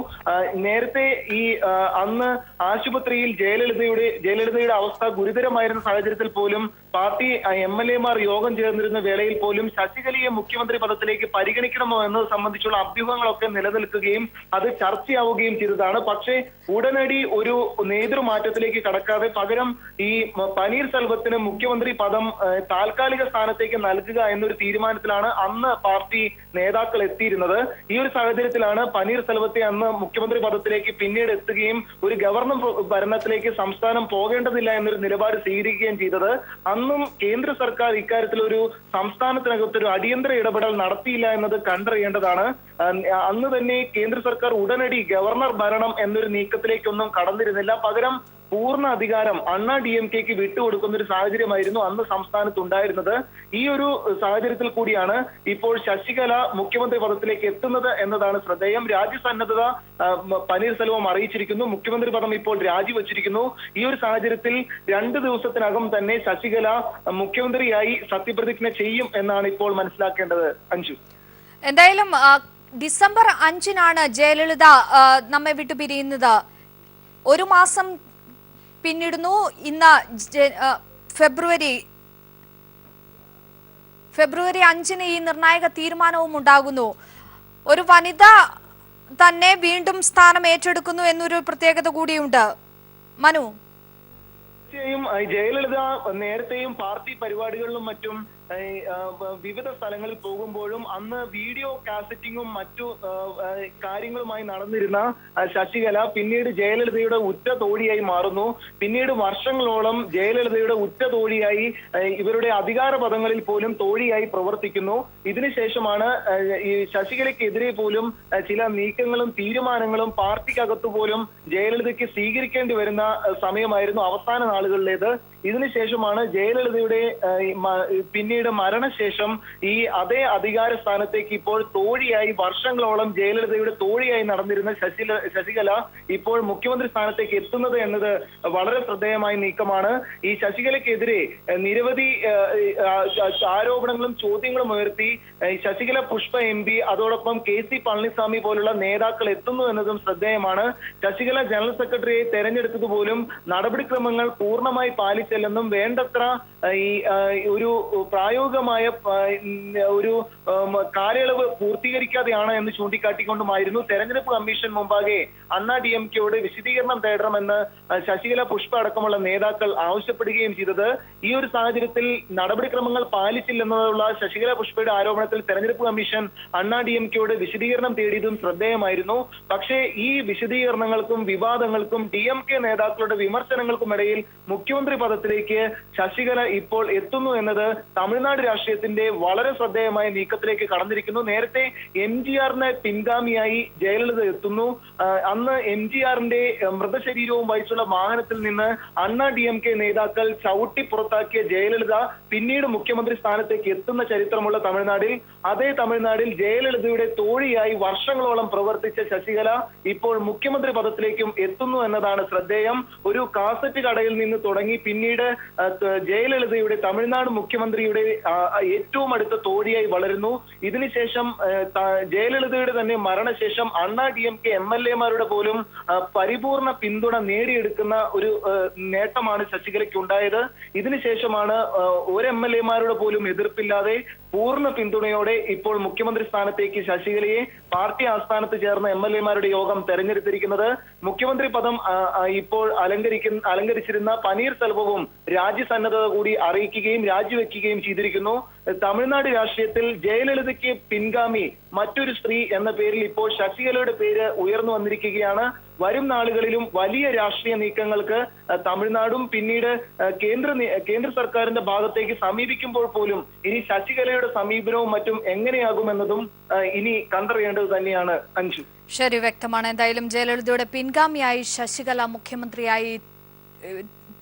നേരത്തെ അന്ന് ആശുപത്രിയിൽ ജയലളിതയുടെ അവസ്ഥ ഗുരുതരമായിരുന്ന സാഹചര്യത്തിൽ പോലും പാർട്ടി MLA-മാർ യോഗം ചേർന്നിരുന്ന വേളയിൽ പോലും ശശികലയെ മുഖ്യമന്ത്രി പദത്തിലേക്ക് പരിഗണിക്കണമോ എന്നത് സംബന്ധിച്ചുള്ള അഭ്യൂഹങ്ങളൊക്കെ നിലനിൽക്കുകയും അത് ചർച്ചയാവുകയും ചെയ്തതാണ്. പക്ഷേ ഉടനടി ഒരു നേതൃമാറ്റത്തിലേക്ക് കടക്കാതെ പകരം ഈ പനീർസെൽവത്തിന് മുഖ്യമന്ത്രി പദം താൽക്കാലിക സ്ഥാനത്തേക്ക് നൽകുക എന്നൊരു തീരുമാനത്തിലാണ് അന്ന് പാർട്ടി നേതാക്കൾ എത്തിയിരുന്നത്. ഈ ഒരു സാഹചര്യത്തിലാണ് പനീർസെൽവത്തെ അന്ന് മുഖ്യമന്ത്രി പദത്തിലേക്ക് പിന്നീട് എത്തുകയും ഒരു ഗവർണർ ഭരണത്തിലേക്ക് സംസ്ഥാനം പോകേണ്ടതില്ല എന്നൊരു നിലപാട് സ്വീകരിക്കുകയും ചെയ്തത്. അന്നും കേന്ദ്ര സർക്കാർ ഇക്കാര്യത്തിൽ ഒരു സംസ്ഥാനത്തിനകത്തൊരു അടിയന്തര ഇടപെടൽ നടത്തിയില്ല എന്നത് കണ്ടറിയേണ്ടതാണ്. അന്ന് തന്നെ കേന്ദ്ര സർക്കാർ ഉടനടി ഗവർണർ ഭരണം എന്നൊരു നീക്കത്തിലേക്കൊന്നും കടന്നിരുന്നില്ല. പകരം പൂർണ്ണ അധികാരം DMK-ക്ക് വിട്ടുകൊടുക്കുന്ന ഒരു സാഹചര്യമായിരുന്നു അന്ന് സംസ്ഥാനത്ത് ഉണ്ടായിരുന്നത്. ഈ ഒരു സാഹചര്യത്തിൽ കൂടിയാണ് ഇപ്പോൾ ശശികല മുഖ്യമന്ത്രി പദത്തിലേക്ക് എത്തുന്നത് എന്നതാണ് ശ്രദ്ധേയം. രാജ്യസന്നദ്ധത പനീർസെൽവം അറിയിച്ചിരിക്കുന്നു. മുഖ്യമന്ത്രി പദം ഇപ്പോൾ രാജിവെച്ചിരിക്കുന്നു. ഈ ഒരു സാഹചര്യത്തിൽ 2 ദിവസത്തിനകം തന്നെ ശശികല മുഖ്യമന്ത്രിയായി സത്യപ്രതിജ്ഞ ചെയ്യും എന്നാണ് ഇപ്പോൾ മനസ്സിലാക്കേണ്ടത്. അഞ്ജു, എന്തായാലും ഡിസംബർ 5-നാണ് ജയലളിത നമ്മെ വിട്ടു പിരിയുന്നത്. ഒരു മാസം പിന്നിടുന്നു. ഇന്ന് ഫെബ്രുവരി 5-ന് ഈ നിർണായക തീരുമാനവും ഉണ്ടാകുന്നു. ഒരു വനിത തന്നെ വീണ്ടും സ്ഥാനം ഏറ്റെടുക്കുന്നു എന്നൊരു പ്രത്യേകത കൂടിയുണ്ട്. മനു, തീർച്ചയായും ജയലളിത നേരത്തെയും പാർട്ടി പരിപാടികളിലും മറ്റും വിവിധ സ്ഥലങ്ങളിൽ പോകുമ്പോഴും അന്ന് വീഡിയോ കാസറ്റിങ്ങും മറ്റു കാര്യങ്ങളുമായി നടന്നിരുന്ന ശശികല പിന്നീട് ജയലളിതയുടെ ഉറ്റ തോഴിയായി മാറുന്നു. പിന്നീട് വർഷങ്ങളോളം ജയലളിതയുടെ ഉറ്റ തോഴിയായി ഇവരുടെ അധികാര പദങ്ങളിൽ പോലും തോഴിയായി പ്രവർത്തിക്കുന്നു. ഇതിനുശേഷമാണ് ഈ ശശികലയ്ക്കെതിരെ പോലും ചില നീക്കങ്ങളും തീരുമാനങ്ങളും പാർട്ടിക്കകത്തു പോലും ജയലളിതയ്ക്ക് സ്വീകരിക്കേണ്ടി വരുന്ന സമയമായിരുന്നു അവസാന നാളുകളിലേത്. ഇതിനുശേഷമാണ് ജയലളിതയുടെ പിന്നീട് മരണശേഷം ഈ അതേ അധികാര സ്ഥാനത്തേക്ക് ഇപ്പോൾ തോഴിയായി വർഷങ്ങളോളം ജയലളിതയുടെ തോഴിയായി നടന്നിരുന്ന ശശികല ഇപ്പോൾ മുഖ്യമന്ത്രി സ്ഥാനത്തേക്ക് എത്തുന്നത് എന്നത് വളരെ ശ്രദ്ധേയമായ നീക്കമാണ്. ഈ ശശികലയ്ക്കെതിരെ നിരവധി ആരോപണങ്ങളും ചോദ്യങ്ങളും ഉയർത്തി ശശികല പുഷ്പ MP അതോടൊപ്പം KC പളനിസ്വാമി പോലുള്ള നേതാക്കൾ എത്തുന്നു എന്നതും ശ്രദ്ധേയമാണ്. ശശികല ജനറൽ സെക്രട്ടറിയെ തെരഞ്ഞെടുത്തതുപോലും നടപടിക്രമങ്ങൾ പൂർണ്ണമായി പാലിച്ചില്ലെന്നും വേണ്ടത്ര ഈ ഒരു പ്രായോഗികമായ ഒരു കാലയളവ് പൂർത്തീകരിക്കാതെയാണ് എന്ന് ചൂണ്ടിക്കാട്ടിക്കൊണ്ടുമായിരുന്നു തെരഞ്ഞെടുപ്പ് കമ്മീഷൻ മുമ്പാകെ DMK-യോട് വിശദീകരണം തേടണമെന്ന് ശശികല പുഷ്പ അടക്കമുള്ള നേതാക്കൾ ആവശ്യപ്പെടുകയും ചെയ്തത്. ഈ ഒരു സാഹചര്യത്തിൽ നടപടിക്രമങ്ങൾ പാലിച്ചില്ലെന്നുള്ള ശശികല പുഷ്പയുടെ ആരോപണത്തിൽ തെരഞ്ഞെടുപ്പ് കമ്മീഷൻ DMK-യോട് വിശദീകരണം തേടിയതും ശ്രദ്ധേയമായിരുന്നു. പക്ഷേ ഈ വിശദീകരണങ്ങൾക്കും വിവാദങ്ങൾക്കും DMK നേതാക്കളുടെ വിമർശനങ്ങൾക്കുമിടയിൽ മുഖ്യമന്ത്രി പദത്തിലേക്ക് ശശികല ഇപ്പോൾ എത്തുന്നു എന്നത് തമിഴ്നാട് രാഷ്ട്രീയത്തിന്റെ വളരെ ശ്രദ്ധേയമായ നീക്കത്തിലേക്ക് കടന്നിരിക്കുന്നു. നേരത്തെ MGR-ന് പിൻഗാമിയായി ജയലളിത എത്തുന്നു. അന്ന് MGR-ന്റെ മൃതശരീരവും വഹിച്ചുള്ള വാഹനത്തിൽ നിന്ന് DMK നേതാക്കൾ ചവിട്ടി പുറത്താക്കിയ ജയലളിത പിന്നീട് മുഖ്യമന്ത്രി സ്ഥാനത്തേക്ക് എത്തുന്ന ചരിത്രമുള്ള തമിഴ്നാടിൽ, അതേ തമിഴ്നാടിൽ ജയലളിതയുടെ തോഴിയായി വർഷങ്ങളോളം പ്രവർത്തിച്ച ശശികല ഇപ്പോൾ മുഖ്യമന്ത്രി പദത്തിലേക്കും എത്തുന്നു എന്നതാണ് ശ്രദ്ധേയം. ഒരു കാസറ്റ് കടയിൽ നിന്ന് തുടങ്ങി പിന്നീട് ജയലളിതയുടെ തമിഴ്നാട് മുഖ്യമന്ത്രിയുടെ ഏറ്റവും അടുത്ത തോഴിയായി വളരുന്നു. ഇതിനുശേഷം ജയലളിതയുടെ തന്നെ മരണശേഷം DMK MLA-മാരുടെ പോലും പരിപൂർണ പിന്തുണ നേടിയെടുക്കുന്ന ഒരു നേട്ടമാണ് ശശികലയ്ക്ക് ഉണ്ടായത്. ഇതിനുശേഷമാണ് ഒരു MLA-മാരുടെ പോലും എതിർപ്പില്ലാതെ പൂർണ്ണ പിന്തുണയോടെ ഇപ്പോൾ മുഖ്യമന്ത്രി സ്ഥാനത്തേക്ക് ശശികലയെ പാർട്ടി ആസ്ഥാനത്ത് ചേർന്ന MLA-മാരുടെ യോഗം തെരഞ്ഞെടുത്തിരിക്കുന്നത്. മുഖ്യമന്ത്രി പദം ഇപ്പോൾ അലങ്കരിച്ചിരുന്ന പനീർസെൽവവും രാജ്യസന്നദ്ധത കൂടി അറിയിക്കുകയും രാജിവെക്കുകയും ചെയ്തിരിക്കുന്നു. തമിഴ്നാട് രാഷ്ട്രീയത്തിൽ ജയലളിതയ്ക്ക് പിൻഗാമി മറ്റൊരു സ്ത്രീ എന്ന പേരിൽ ഇപ്പോൾ ശശികലയുടെ പേര് ഉയർന്നു വന്നിരിക്കുകയാണ്. വരും നാളുകളിലും വലിയ രാഷ്ട്രീയ നീക്കങ്ങൾക്ക് തമിഴ്നാടും പിന്നീട് കേന്ദ്ര സർക്കാരിന്റെ ഭാഗത്തേക്ക് സമീപിക്കുമ്പോൾ പോലും ഇനി ശശികലയുടെ സമീപനവും മറ്റും എങ്ങനെയാകുമെന്നതും ഇനി കണ്ടറിയേണ്ടത് തന്നെയാണ്. അഞ്ജു, ശരി, വ്യക്തമാണ്. എന്തായാലും ജയലളിതയുടെ പിൻഗാമിയായി ശശികല മുഖ്യമന്ത്രിയായി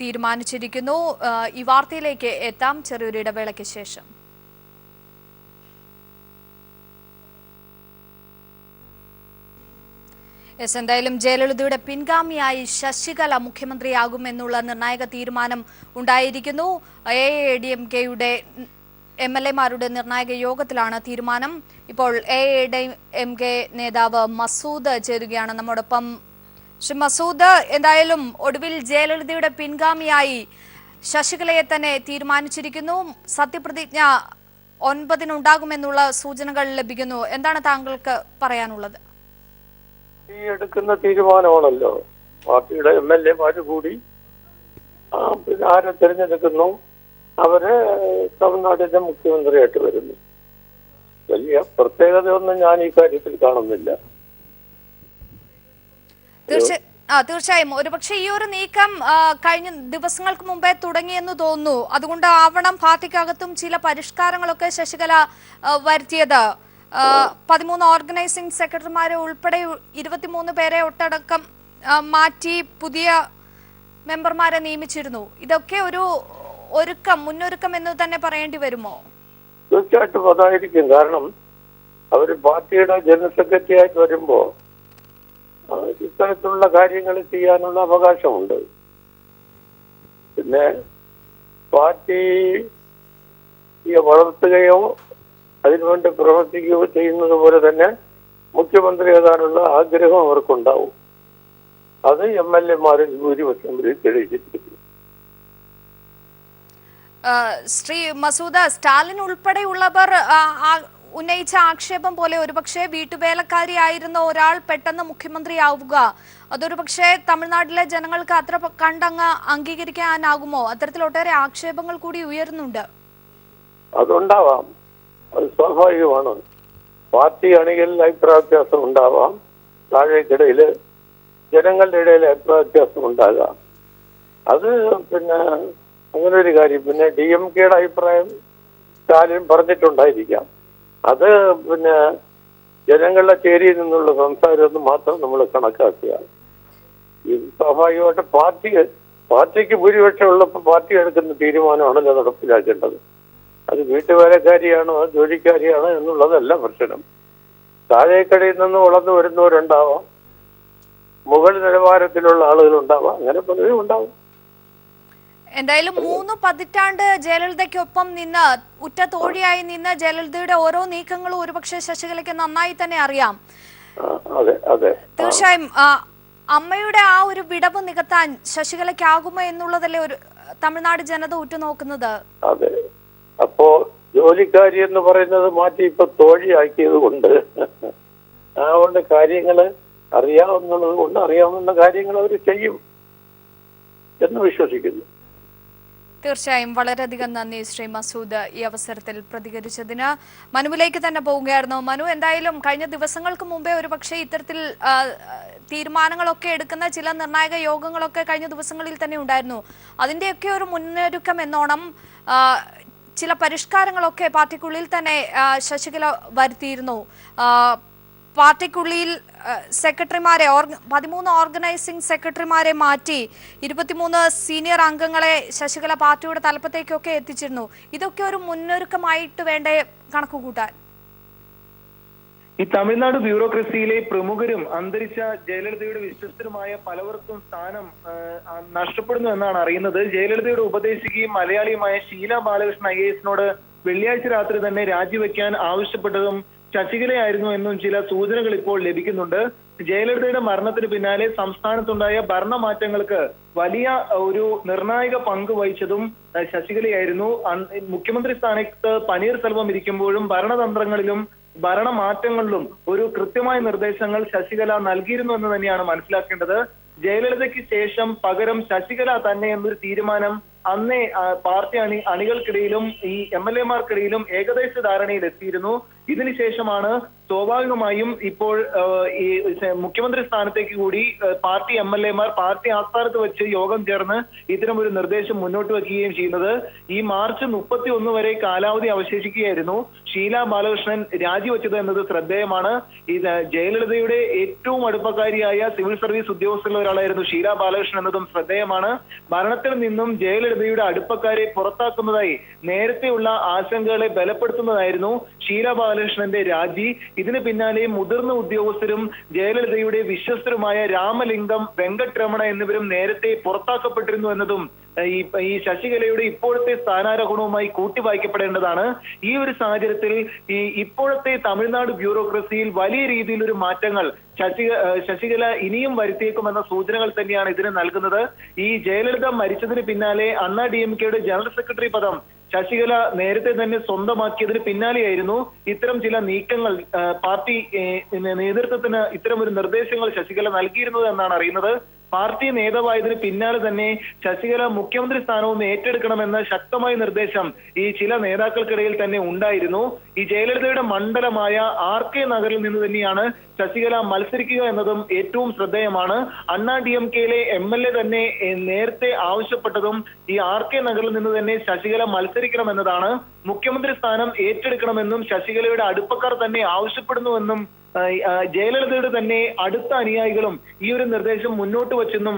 തീരുമാനിച്ചിരിക്കുന്നു. ഈ വാർത്തയിലേക്ക് എത്താം ചെറിയൊരു ഇടവേളയ്ക്ക് ശേഷം. യെസ്, എന്തായാലും ജയലളിതയുടെ പിൻഗാമിയായി ശശികല മുഖ്യമന്ത്രിയാകുമെന്നുള്ള നിർണായക തീരുമാനം ഉണ്ടായിരിക്കുന്നു. AIADMKയുടെ MLA-മാരുടെ നിർണായക യോഗത്തിലാണ് തീരുമാനം. ഇപ്പോൾ AIADMK നേതാവ് മസൂദ് ചേരുകയാണ് നമ്മോടൊപ്പം. ശ്രീ മസൂദ്, എന്തായാലും ഒടുവിൽ ജയലളിതയുടെ പിൻഗാമിയായി ശശികലയെ തന്നെ തീരുമാനിച്ചിരിക്കുന്നു. സത്യപ്രതിജ്ഞ 9-ന് ഉണ്ടാകുമെന്നുള്ള സൂചനകൾ ലഭിക്കുന്നു. എന്താണ് താങ്കൾക്ക് പറയാനുള്ളത്? ഈ എടുക്കുന്ന തീരുമാനമാണല്ലോ പാർട്ടിയുടെ MLA-മാര് കൂടി പിന്നെ ആരെ തിരഞ്ഞെടുക്കുന്നു അവര് തമിഴ്നാടിന്റെ മുഖ്യമന്ത്രിയായിട്ട് വരുന്നു. വലിയ പ്രത്യേകതയൊന്നും ഞാൻ ഈ കാര്യത്തിൽ കാണുന്നില്ല. തീർച്ചയായും ഒരുപക്ഷെ ഈ ഒരു നീക്കം കഴിഞ്ഞ ദിവസങ്ങൾക്ക് മുമ്പേ തുടങ്ങിയെന്ന് തോന്നുന്നു. അതുകൊണ്ട് ആവണം പാർട്ടിക്കകത്തും ചില പരിഷ്കാരങ്ങളൊക്കെ ശശികല വരുത്തിയത്. 13 ഓർഗനൈസിംഗ് സെക്രട്ടറിമാരെ ഉൾപ്പെടെ 23 പേരെ ഒട്ടടക്കം മാറ്റി പുതിയ മെമ്പർമാരെ നിയമിച്ചിരുന്നു. ഇതൊക്കെ ഒരു മുന്നൊരുക്കം എന്ന് തന്നെ പറയേണ്ടി വരുമോ? തീർച്ചയായിട്ടും അതായിരിക്കും. കാരണം അവര് പാർട്ടിയുടെ ജനറൽ സെക്രട്ടറി ആയിട്ട് വരുമ്പോ ഇത്തരത്തിലുള്ള കാര്യങ്ങൾ ചെയ്യാനുള്ള അവകാശമുണ്ട്. പിന്നെ പാർട്ടിയെ വളർത്തുകയോ അതിനുവേണ്ടി പ്രവർത്തിക്കുകയോ ചെയ്യുന്നത് പോലെ തന്നെ മുഖ്യമന്ത്രിയാകാനുള്ള ആഗ്രഹം അവർക്കുണ്ടാവും. അത് MLA-മാരിൽ ഭൂരിപക്ഷം തെളിയിച്ചിരിക്കുന്നു. ശ്രീ മസൂദ്, സ്റ്റാലിൻ ഉൾപ്പെടെയുള്ളവർ ഉന്നയിച്ച ആക്ഷേപം പോലെ ഒരുപക്ഷെ വീട്ടുവേലക്കാരിയായിരുന്ന ഒരാൾ പെട്ടെന്ന് മുഖ്യമന്ത്രിയാവുക അതൊരു പക്ഷേ തമിഴ്നാട്ടിലെ ജനങ്ങൾക്ക് അത്ര കണ്ടങ്ങ് അംഗീകരിക്കാനാകുമോ? അത്തരത്തിൽ ഒട്ടേറെ ആക്ഷേപങ്ങൾ കൂടി ഉയരുന്നുണ്ട്. അതുണ്ടാവാം, അത് സ്വാഭാവികമാണ്. പാർട്ടി അണികളിൽ അഭിപ്രായ വ്യത്യാസം ഉണ്ടാവാം, താഴേക്കിടയിൽ ജനങ്ങളുടെ ഇടയിൽ അഭിപ്രായ വ്യത്യാസം ഉണ്ടാകാം. അത് പിന്നെ അങ്ങനെ ഒരു കാര്യം. പിന്നെ DMKയുടെ അഭിപ്രായം സ്റ്റാലിൻ പറഞ്ഞിട്ടുണ്ടായിരിക്കാം. അത് പിന്നെ ജനങ്ങളുടെ ചേരിയിൽ നിന്നുള്ള സംസാരം മാത്രം നമ്മൾ കണക്കാക്കുക. ഇത് സ്വാഭാവികമായിട്ട് പാർട്ടിക്ക് ഭൂരിപക്ഷം ഉള്ളപ്പോൾ പാർട്ടി എടുക്കുന്ന തീരുമാനമാണല്ലോ നടപ്പിലാക്കേണ്ടത്. അത് വീട്ടുവേലക്കാരിയാണോ ജോലിക്കാരിയാണോ എന്നുള്ളതല്ല പ്രശ്നം. താഴേക്കടയിൽ നിന്ന് വളർന്നു വരുന്നവരുണ്ടാവാം, മുകൾ നിലവാരത്തിലുള്ള ആളുകളുണ്ടാവാം, അങ്ങനെ പലരും ഉണ്ടാവും. എന്തായാലും 3 പതിറ്റാണ്ട് ജയലളിതയ്ക്കൊപ്പം നിന്ന് ഉറ്റ തോഴിയായി നിന്ന് ജയലളിതയുടെ ഓരോ നീക്കങ്ങളും ഒരുപക്ഷെ ശശികലയ്ക്ക് നന്നായി തന്നെ അറിയാം. തീർച്ചയായും അമ്മയുടെ ആ ഒരു വിടവ് നികത്താൻ ശശികലയ്ക്കാകുമോ എന്നുള്ളതല്ലേ ഒരു തമിഴ്നാട് ജനത ഉറ്റുനോക്കുന്നത്. അതെ, അപ്പോ ജോലിക്കാരി എന്ന് പറയുന്നത് മാറ്റി ഇപ്പൊ തോഴിയാക്കിയത് കൊണ്ട് അതുകൊണ്ട് കാര്യങ്ങള് അറിയാവുന്നത് കൊണ്ട് അറിയാവുന്ന കാര്യങ്ങൾ അവർ ചെയ്യും എന്ന് വിശ്വസിക്കുന്നു. തീർച്ചയായും വളരെയധികം നന്ദി ശ്രീ മസൂദ് ഈ അവസരത്തിൽ പ്രതികരിച്ചതിന്. മനുവിലേക്ക് തന്നെ പോവുകയായിരുന്നു. മനു, എന്തായാലും കഴിഞ്ഞ ദിവസങ്ങൾക്ക് മുമ്പേ ഒരുപക്ഷെ ഇത്തരത്തിൽ തീരുമാനങ്ങളൊക്കെ എടുക്കുന്ന ചില നിർണായക യോഗങ്ങളൊക്കെ കഴിഞ്ഞ ദിവസങ്ങളിൽ തന്നെ ഉണ്ടായിരുന്നു. അതിന്റെയൊക്കെ ഒരു മുന്നൊരുക്കം എന്നോണം ചില പരിഷ്കാരങ്ങളൊക്കെ പാർട്ടിക്കുള്ളിൽ തന്നെ ശശികല വരുത്തിയിരുന്നു. പാർട്ടിക്കുള്ളിൽ സെക്രട്ടറിമാരെ 13 ഓർഗനൈസിംഗ് സെക്രട്ടറിമാരെ മാറ്റി 23 സീനിയർ അംഗങ്ങളെ ശശികല പാർട്ടിയുടെ തലപ്പത്തേക്കൊക്കെ എത്തിച്ചിരുന്നു. ഇതൊക്കെ ഒരു മുന്നൊരുക്കമായിട്ട് വേണ്ടേ കണക്കുകൂട്ടാൻ? ഈ തമിഴ്നാട് ബ്യൂറോക്രസിയിലെ പ്രമുഖരും അന്തരിച്ച ജയലളിതയുടെ വിശ്വസ്തരുമായ പലവർക്കും സ്ഥാനം നഷ്ടപ്പെടുന്നു എന്നാണ് അറിയുന്നത്. ജയലളിതയുടെ ഉപദേശിക്കുകയും മലയാളിയുമായ ഷീല ബാലകൃഷ്ണൻ IAS-നോട് വെള്ളിയാഴ്ച രാത്രി തന്നെ രാജിവെക്കാൻ ആവശ്യപ്പെട്ടതും ശശികലയായിരുന്നു എന്നും ചില സൂചനകൾ ഇപ്പോൾ ലഭിക്കുന്നുണ്ട്. ജയലളിതയുടെ മരണത്തിന് പിന്നാലെ സംസ്ഥാനത്തുണ്ടായ ഭരണമാറ്റങ്ങൾക്ക് വലിയ ഒരു നിർണായക പങ്ക് വഹിച്ചതും ശശികലയായിരുന്നു. മുഖ്യമന്ത്രി സ്ഥാനത്ത് പനീർസെൽവം ഇരിക്കുമ്പോഴും ഭരണതന്ത്രങ്ങളിലും ഭരണമാറ്റങ്ങളിലും ഒരു കൃത്യമായ നിർദ്ദേശങ്ങൾ ശശികല നൽകിയിരുന്നു എന്ന് തന്നെയാണ് മനസ്സിലാക്കേണ്ടത്. ജയലളിതയ്ക്ക് ശേഷം പകരം ശശികല തന്നെ എന്നൊരു തീരുമാനം അന്നേ പാർട്ടി അണികൾക്കിടയിലും ഈ MLA-മാർക്കിടയിലും ഏകദേശ ധാരണയിൽ എത്തിയിരുന്നു. ഇതിനുശേഷമാണ് സ്വാഭാവികമായും ഇപ്പോൾ ഈ മുഖ്യമന്ത്രി സ്ഥാനത്തേക്ക് കൂടി പാർട്ടി MLA-മാർ പാർട്ടി ആസ്ഥാനത്ത് വെച്ച് യോഗം ചേർന്ന് ഇത്തരമൊരു നിർദ്ദേശം മുന്നോട്ട് വെക്കുകയും ചെയ്യുന്നത്. ഈ മാർച്ച് 31 വരെ കാലാവധി അവശേഷിക്കുകയായിരുന്നു. ഷീല ബാലകൃഷ്ണൻ രാജിവെച്ചത് എന്നത് ശ്രദ്ധേയമാണ്. ഇത് ജയലളിതയുടെ ഏറ്റവും അടുപ്പക്കാരിയായ സിവിൽ സർവീസ് ഉദ്യോഗസ്ഥരിൽ ഒരാളായിരുന്നു ഷീല ബാലകൃഷ്ണൻ എന്നതും ശ്രദ്ധേയമാണ്. ഭരണത്തിൽ നിന്നും ജയലളിതയുടെ അടുപ്പക്കാരെ പുറത്താക്കുന്നതായി നേരത്തെയുള്ള ആശങ്കകളെ ബലപ്പെടുത്തുന്നതായിരുന്നു ഷീല ബാലകൃഷ്ണൻ ബാലകൃഷ്ണന്റെ രാജി, ഇതിന് പിന്നാലെ മുതിർന്ന ഉദ്യോഗസ്ഥരും ജയലളിതയുടെ വിശ്വസ്തരുമായ രാമലിംഗം, വെങ്കട്ടരമണ എന്നിവരും നേരത്തെ പുറത്താക്കപ്പെട്ടിരുന്നു എന്നതും ഈ ശശികലയുടെ ഇപ്പോഴത്തെ സ്ഥാനാരോഹണവുമായി കൂട്ടി വായിക്കപ്പെടേണ്ടതാണ്. ഈ ഒരു സാഹചര്യത്തിൽ ഈ ഇപ്പോഴത്തെ തമിഴ്നാട് ബ്യൂറോക്രസിയിൽ വലിയ രീതിയിലൊരു മാറ്റങ്ങൾ ശശികല ഇനിയും വരുത്തിയേക്കുമെന്ന സൂചനകൾ തന്നെയാണ് ഇതിന് നൽകുന്നത്. ഈ ജയലളിത മരിച്ചതിന് പിന്നാലെ അണ്ണാ DMKയുടെ ജനറൽ സെക്രട്ടറി പദം ശശികല നേരത്തെ തന്നെ സ്വന്തമാക്കിയതിന് പിന്നാലെയായിരുന്നു ഇത്തരം ചില നീക്കങ്ങൾ. പാർട്ടി നേതൃത്വത്തിന് ഇത്തരം ഒരു നിർദ്ദേശങ്ങൾ ശശികല നൽകിയിരുന്നത് എന്നാണ് അറിയുന്നത്. പാർട്ടി നേതാവായതിന് പിന്നാലെ തന്നെ ശശികല മുഖ്യമന്ത്രി സ്ഥാനവും ഏറ്റെടുക്കണമെന്ന ശക്തമായ നിർദ്ദേശം ഈ ചില നേതാക്കൾക്കിടയിൽ തന്നെ ഉണ്ടായിരുന്നു. ഈ ജയലളിതയുടെ മണ്ഡലമായ RK നഗറിൽ നിന്ന് തന്നെയാണ് ശശികല മത്സരിക്കുക എന്നതും ഏറ്റവും ശ്രദ്ധേയമാണ്. അണ്ണാ DMKയിലെ MLA തന്നെ നേരത്തെ ആവശ്യപ്പെട്ടതും ഈ RK നഗറിൽ നിന്ന് തന്നെ ശശികല മത്സരിക്കണമെന്നതാണ്. മുഖ്യമന്ത്രി സ്ഥാനം ഏറ്റെടുക്കണമെന്നും ശശികലയുടെ അടുപ്പക്കാർ തന്നെ ആവശ്യപ്പെടുന്നുവെന്നും ജയലളിതയുടെ തന്നെ അടുത്ത അനുയായികളും ഈ ഒരു നിർദ്ദേശം മുന്നോട്ട് വച്ചെന്നും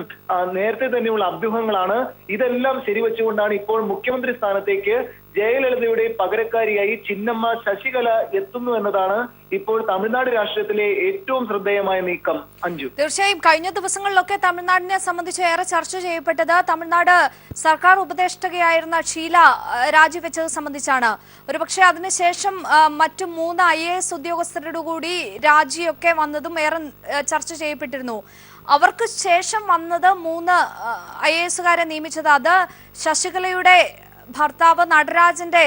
നേരത്തെ തന്നെയുള്ള അഭ്യൂഹങ്ങളാണ്. ഇതെല്ലാം ശരിവെച്ചുകൊണ്ടാണ് ഇപ്പോൾ മുഖ്യമന്ത്രി സ്ഥാനത്തേക്ക് ജയലളിതയുടെ പകരക്കാരിയായി ചിന്നമ്മ ശശികല എത്തുന്നു എന്നതാണ് ഇപ്പോൾ തമിഴ്നാട് രാഷ്ട്രീയത്തിലെ ഏറ്റവും ശ്രദ്ധേയമായ നീക്കം. അഞ്ജു, തീർച്ചയായും കഴിഞ്ഞ ദിവസങ്ങളിലൊക്കെ തമിഴ്നാടിനെ സംബന്ധിച്ച് ഏറെ ചർച്ച ചെയ്യപ്പെട്ടത് തമിഴ്നാട് സർക്കാർ ഉപദേഷ്ടാകയായിരുന്ന ഷീല രാജിവെച്ചത് സംബന്ധിച്ചാണ്. ഒരുപക്ഷെ അതിനുശേഷം മറ്റു 3 IAS ഉദ്യോഗസ്ഥരുടെ കൂടി രാജിയൊക്കെ വന്നതും ഏറെ ചർച്ച ചെയ്യപ്പെട്ടിരുന്നു. അവർക്ക് ശേഷം വന്നത് 3 IASകാരെ നിയമിച്ചത് അത് ശശികലയുടെ ഭർത്താവ് നടരാജന്റെ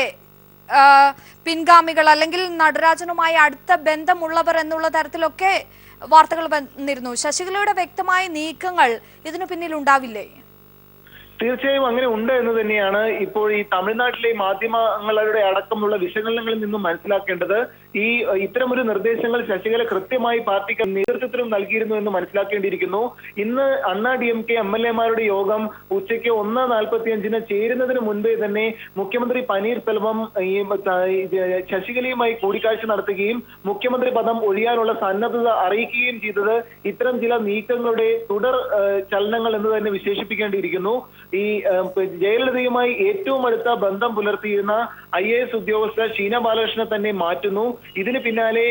പിൻഗാമികൾ അല്ലെങ്കിൽ നടരാജനുമായി അടുത്ത ബന്ധമുള്ളവർ എന്നുള്ള തരത്തിലൊക്കെ വാർത്തകൾ വന്നിരുന്നു. ശശികലയുടെ വ്യക്തമായ നീക്കങ്ങൾ ഇതിനു പിന്നിൽ ഉണ്ടാവില്ലേ? തീർച്ചയായും അങ്ങനെ ഉണ്ട് എന്ന് തന്നെയാണ് ഇപ്പോൾ ഈ തമിഴ്നാട്ടിലെ മാധ്യമങ്ങളുടെ അടക്കമുള്ള വിശകലനങ്ങളിൽ നിന്നും മനസ്സിലാക്കേണ്ടത്. ഈ ഇത്തരമൊരു നിർദ്ദേശങ്ങൾ ശശികല കൃത്യമായി പാർട്ടിക്ക് നേതൃത്വത്തിനും നൽകിയിരുന്നു എന്ന് മനസ്സിലാക്കേണ്ടിയിരിക്കുന്നു. ഇന്ന് അണ്ണാ DMK MLAമാരുടെ യോഗം ഉച്ചയ്ക്ക് 1:45 ചേരുന്നതിന് മുൻപേ തന്നെ മുഖ്യമന്ത്രി പനീർസെൽവം ഈ ശശികലയുമായി കൂടിക്കാഴ്ച നടത്തുകയും മുഖ്യമന്ത്രി പദം ഒഴിയാനുള്ള സന്നദ്ധത അറിയിക്കുകയും ചെയ്തത് ഇത്തരം ചില നീക്കങ്ങളുടെ തുടർ ചലനങ്ങൾ എന്ന് തന്നെ വിശേഷിപ്പിക്കേണ്ടിയിരിക്കുന്നു. ഈ ജയലളിതയുമായി ഏറ്റവും അടുത്ത ബന്ധം പുലർത്തിയിരുന്ന IAS ഉദ്യോഗസ്ഥ ഷീന ബാലകൃഷ്ണനെ തന്നെ മാറ്റുന്നു. ഇതിന് പിന്നാലെ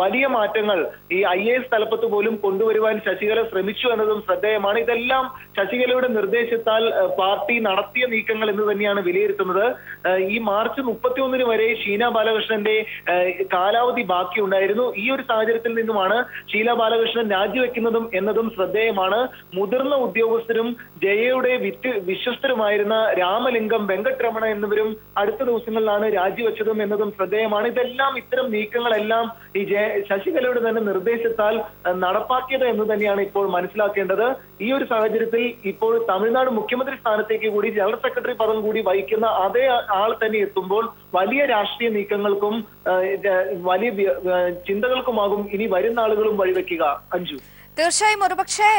വലിയ മാറ്റങ്ങൾ ഈ IAS തലപ്പത്ത് പോലും കൊണ്ടുവരുവാൻ ശശികല ശ്രമിച്ചു എന്നതും ശ്രദ്ധേയമാണ്. ഇതെല്ലാം ശശികലയുടെ നിർദ്ദേശത്താൽ പാർട്ടി നടത്തിയ നീക്കങ്ങൾ എന്ന് തന്നെയാണ് വിലയിരുത്തുന്നത്. ഈ മാർച്ച് 31 വരെ ഷീന ബാലകൃഷ്ണന്റെ കാലാവധി ബാക്കിയുണ്ടായിരുന്നു. ഈ ഒരു സാഹചര്യത്തിൽ നിന്നുമാണ് ഷീല ബാലകൃഷ്ണൻ രാജിവെക്കുന്നതും എന്നതും ശ്രദ്ധേയമാണ്. മുതിർന്ന ഉദ്യോഗസ്ഥരും ജയയുടെ വിശ്വസ്തരുമായിരുന്ന രാമലിംഗം, വെങ്കട്ടരമണ എന്നിവരും അടുത്ത ദിവസങ്ങളിലാണ് രാജിവെച്ചതും എന്നതും ശ്രദ്ധേയമാണ്. ഇത്തരം നീക്കങ്ങളെല്ലാം ഈ ശശികലയുടെ തന്നെ നിർദ്ദേശത്താൽ നടപ്പാക്കിയത് എന്ന് തന്നെയാണ് ഇപ്പോൾ മനസ്സിലാക്കേണ്ടത്. ഈ ഒരു സാഹചര്യത്തിൽ ഇപ്പോൾ തമിഴ്നാട് മുഖ്യമന്ത്രി സ്ഥാനത്തേക്ക് കൂടി ജനറൽ സെക്രട്ടറി പദം കൂടി വഹിക്കുന്ന അതേ ആൾ തന്നെ എത്തുമ്പോൾ വലിയ രാഷ്ട്രീയ നീക്കങ്ങൾക്കും വലിയ ചിന്തകൾക്കുമാകും ഇനി വരുന്ന ആളുകളും വഴിവെക്കുക. അഞ്ജു, തീർച്ചയായും ഒരുപക്ഷെ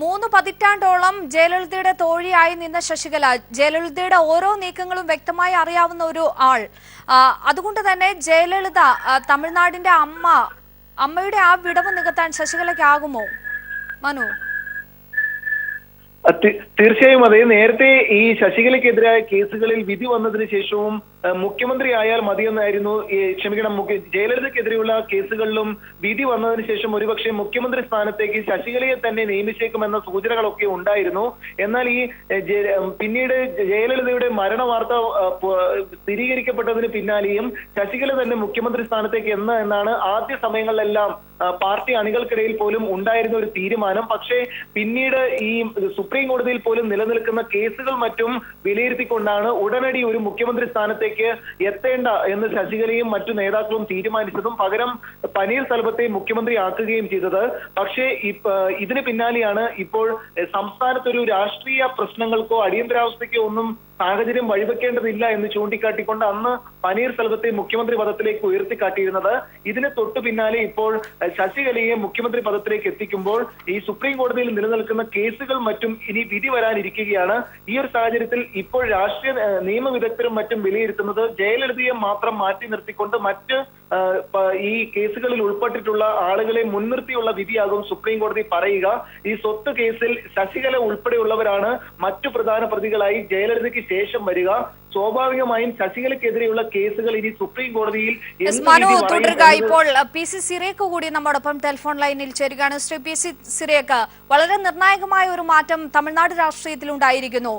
3 പതിറ്റാണ്ടോളം ജയലളിതയുടെ തോഴിയായി നിന്ന ശശികല ജയലളിതയുടെ ഓരോ നീക്കങ്ങളും വ്യക്തമായി അറിയാവുന്ന ഒരു ആൾ. അതുകൊണ്ട് തന്നെ ജയലളിത തമിഴ്നാടിന്റെ അമ്മയുടെ ആ വിടവ് നികത്താൻ ശശികലയ്ക്കാകുമോ? മനു, തീർച്ചയായും അതെ. നേരത്തെ ഈ ശശികലയ്ക്കെതിരായ കേസുകളിൽ വിധി വന്നതിന് ശേഷവും മുഖ്യമന്ത്രി ആയാൽ മതിയെന്നായിരുന്നു ജയലളിതയ്ക്കെതിരെയുള്ള കേസുകളിലും വിധി വന്നതിന് ശേഷം ഒരുപക്ഷെ മുഖ്യമന്ത്രി സ്ഥാനത്തേക്ക് ശശികലയെ തന്നെ നിയമിച്ചേക്കുമെന്ന സൂചനകളൊക്കെ ഉണ്ടായിരുന്നു. എന്നാൽ ഈ പിന്നീട് ജയലളിതയുടെ മരണ വാർത്ത സ്ഥിരീകരിക്കപ്പെട്ടതിന് പിന്നാലെയും ശശികല തന്നെ മുഖ്യമന്ത്രി സ്ഥാനത്തേക്ക് എന്നാണ് ആദ്യ സമയങ്ങളിലെല്ലാം പാർട്ടി അണികൾക്കിടയിൽ പോലും ഉണ്ടായിരുന്ന ഒരു തീരുമാനം. പക്ഷേ പിന്നീട് ഈ സുപ്രീം കോടതിയിൽ പോലും നിലനിൽക്കുന്ന കേസുകൾ മറ്റും വിലയിരുത്തിക്കൊണ്ടാണ് ഉടനടി ഒരു മുഖ്യമന്ത്രി സ്ഥാനത്തേക്ക് എത്തേണ്ട എന്ന് ശശികലയും മറ്റു നേതാക്കളും തീരുമാനിച്ചതും പകരം പനീർസെൽവത്തെ മുഖ്യമന്ത്രി ആക്കുകയും ചെയ്തത്. പക്ഷേ ഇതിന് പിന്നാലെയാണ് ഇപ്പോൾ സംസ്ഥാനത്തൊരു രാഷ്ട്രീയ പ്രശ്നങ്ങൾക്കോ അടിയന്തരാവസ്ഥയ്ക്കോ ഒന്നും സാഹചര്യം വഴിവെക്കേണ്ടതില്ല എന്ന് ചൂണ്ടിക്കാട്ടിക്കൊണ്ട് അന്ന് പനീർസെൽവത്തെ മുഖ്യമന്ത്രി പദത്തിലേക്ക് ഉയർത്തിക്കാട്ടിയിരുന്നത്. ഇതിന് തൊട്ടു പിന്നാലെ ഇപ്പോൾ ശശികലയെ മുഖ്യമന്ത്രി പദത്തിലേക്ക് എത്തിക്കുമ്പോൾ ഈ സുപ്രീം കോടതിയിൽ നിലനിൽക്കുന്ന കേസുകൾ മറ്റും ഇനി വിധി വരാനിരിക്കുകയാണ്. ഈ ഒരു സാഹചര്യത്തിൽ ഇപ്പോൾ രാഷ്ട്രീയ നിയമവിദഗ്ധരും മറ്റും വിലയിരുത്തുന്നത് ജയലളിതയെ മാത്രം മാറ്റി നിർത്തിക്കൊണ്ട് മറ്റ് ഈ കേസുകളിൽ ഉൾപ്പെട്ടിട്ടുള്ള ആളുകളെ മുൻനിർത്തിയുള്ള വിധിയാകും സുപ്രീം കോടതി പറയുക. ഈ സ്വത്ത് കേസിൽ ശശികല ഉൾപ്പെടെയുള്ളവരാണ് മറ്റു പ്രധാന പ്രതികളായി ജയലളിതയ്ക്ക് ശേഷം വരിക. സ്വാഭാവികമായും ശശികലയ്ക്കെതിരെയുള്ള കേസുകൾ ഇനി സുപ്രീം കോടതിയിൽ എന്ത് മനു വിധി പറയും തുടരുക. എന്നത് ഇപ്പോൾ പി.സി. സിറിയക്ക് കൂടി നമ്മോടൊപ്പം ടെലിഫോൺ ലൈനിൽ ചേരുകയാണ്. ശ്രീ പി.സി. സിറിയക്ക്, വളരെ നിർണായകമായ ഒരു മാറ്റം തമിഴ്നാട് രാഷ്ട്രീയത്തിൽ ഉണ്ടായിരിക്കുന്നു.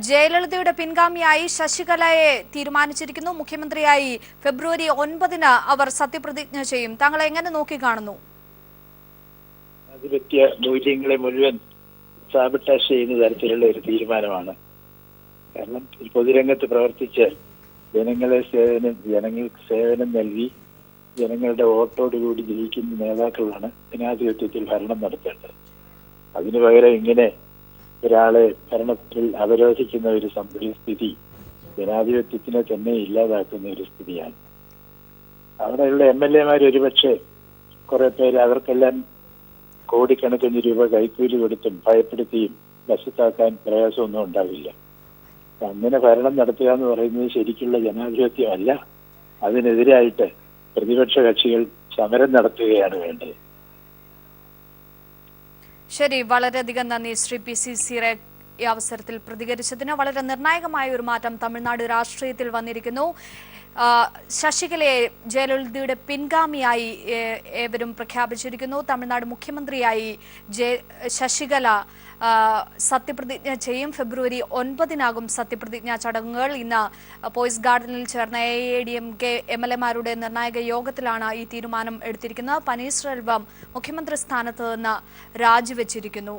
ജയലളിതയുടെ പിൻഗാമിയായി ശശികലയെ തീരുമാനിച്ചിരിക്കുന്നു. മുഖ്യമന്ത്രിയായി ഫെബ്രുവരി 9 അവർ സത്യപ്രതിജ്ഞ ചെയ്യും. താങ്കൾ എങ്ങനെ നോക്കിക്കാണുന്നു? ജനാധിപത്യ മൂല്യങ്ങളെ മുഴുവൻ സാബിട്ടാഷ് ചെയ്യുന്ന തരത്തിലുള്ള ഒരു തീരുമാനമാണ്. കാരണം പൊതുരംഗത്ത് പ്രവർത്തിച്ച് ജനങ്ങൾക്ക് സേവനം നൽകി ജനങ്ങളുടെ വോട്ടോടുകൂടി ജയിക്കുന്ന നേതാക്കളാണ് ജനാധിപത്യത്തിൽ ഭരണം നടത്തേണ്ടത്. അതിനു പകരം ഇങ്ങനെ ഒരാളെ ഭരണത്തിൽ അവരോധിക്കുന്ന ഒരു സ്ഥിതി ജനാധിപത്യത്തിനെ തന്നെ ഇല്ലാതാക്കുന്ന ഒരു സ്ഥിതിയാണ്. അവിടെയുള്ള MLA-മാർ ഒരുപക്ഷെ കുറെ പേര് അവർക്കെല്ലാം കോടിക്കണക്കിന് രൂപ കൈക്കൂലി കൊടുത്തും ഭയപ്പെടുത്തിയും വശത്താക്കാൻ പ്രയാസമൊന്നും ഉണ്ടാവില്ല. അങ്ങനെ ഭരണം നടത്തുക എന്ന് പറയുന്നത് ശരിക്കുള്ള ജനാധിപത്യമല്ല. അതിനെതിരായിട്ട് പ്രതിപക്ഷ കക്ഷികൾ സമരം നടത്തുകയാണ് വേണ്ടത്. ശരി, വളരെയധികം നന്ദി ശ്രീ പി.സി. സിറിയക് ഈ അവസരത്തിൽ പ്രതികരിച്ചതിന്. വളരെ നിർണായകമായ ഒരു മാറ്റം തമിഴ്നാട് രാഷ്ട്രീയത്തിൽ വന്നിരിക്കുന്നു. ശശികലയെ ജയലളിതയുടെ പിൻഗാമിയായി ഏവരും പ്രഖ്യാപിച്ചിരിക്കുന്നു. തമിഴ്നാട് മുഖ്യമന്ത്രിയായി ശശികല സത്യപ്രതിജ്ഞ ചെയ്യും. ഫെബ്രുവരി 9 സത്യപ്രതിജ്ഞാ ചടങ്ങുകൾ. ഇന്ന് പോയിസ് ഗാർഡനിൽ ചേർന്ന AIADMK MLA-മാരുടെ നിർണായക യോഗത്തിലാണ് ഈ തീരുമാനം എടുത്തിരിക്കുന്നത്. പനീർസെൽവം മുഖ്യമന്ത്രി സ്ഥാനത്ത് നിന്ന് രാജിവെച്ചിരിക്കുന്നു.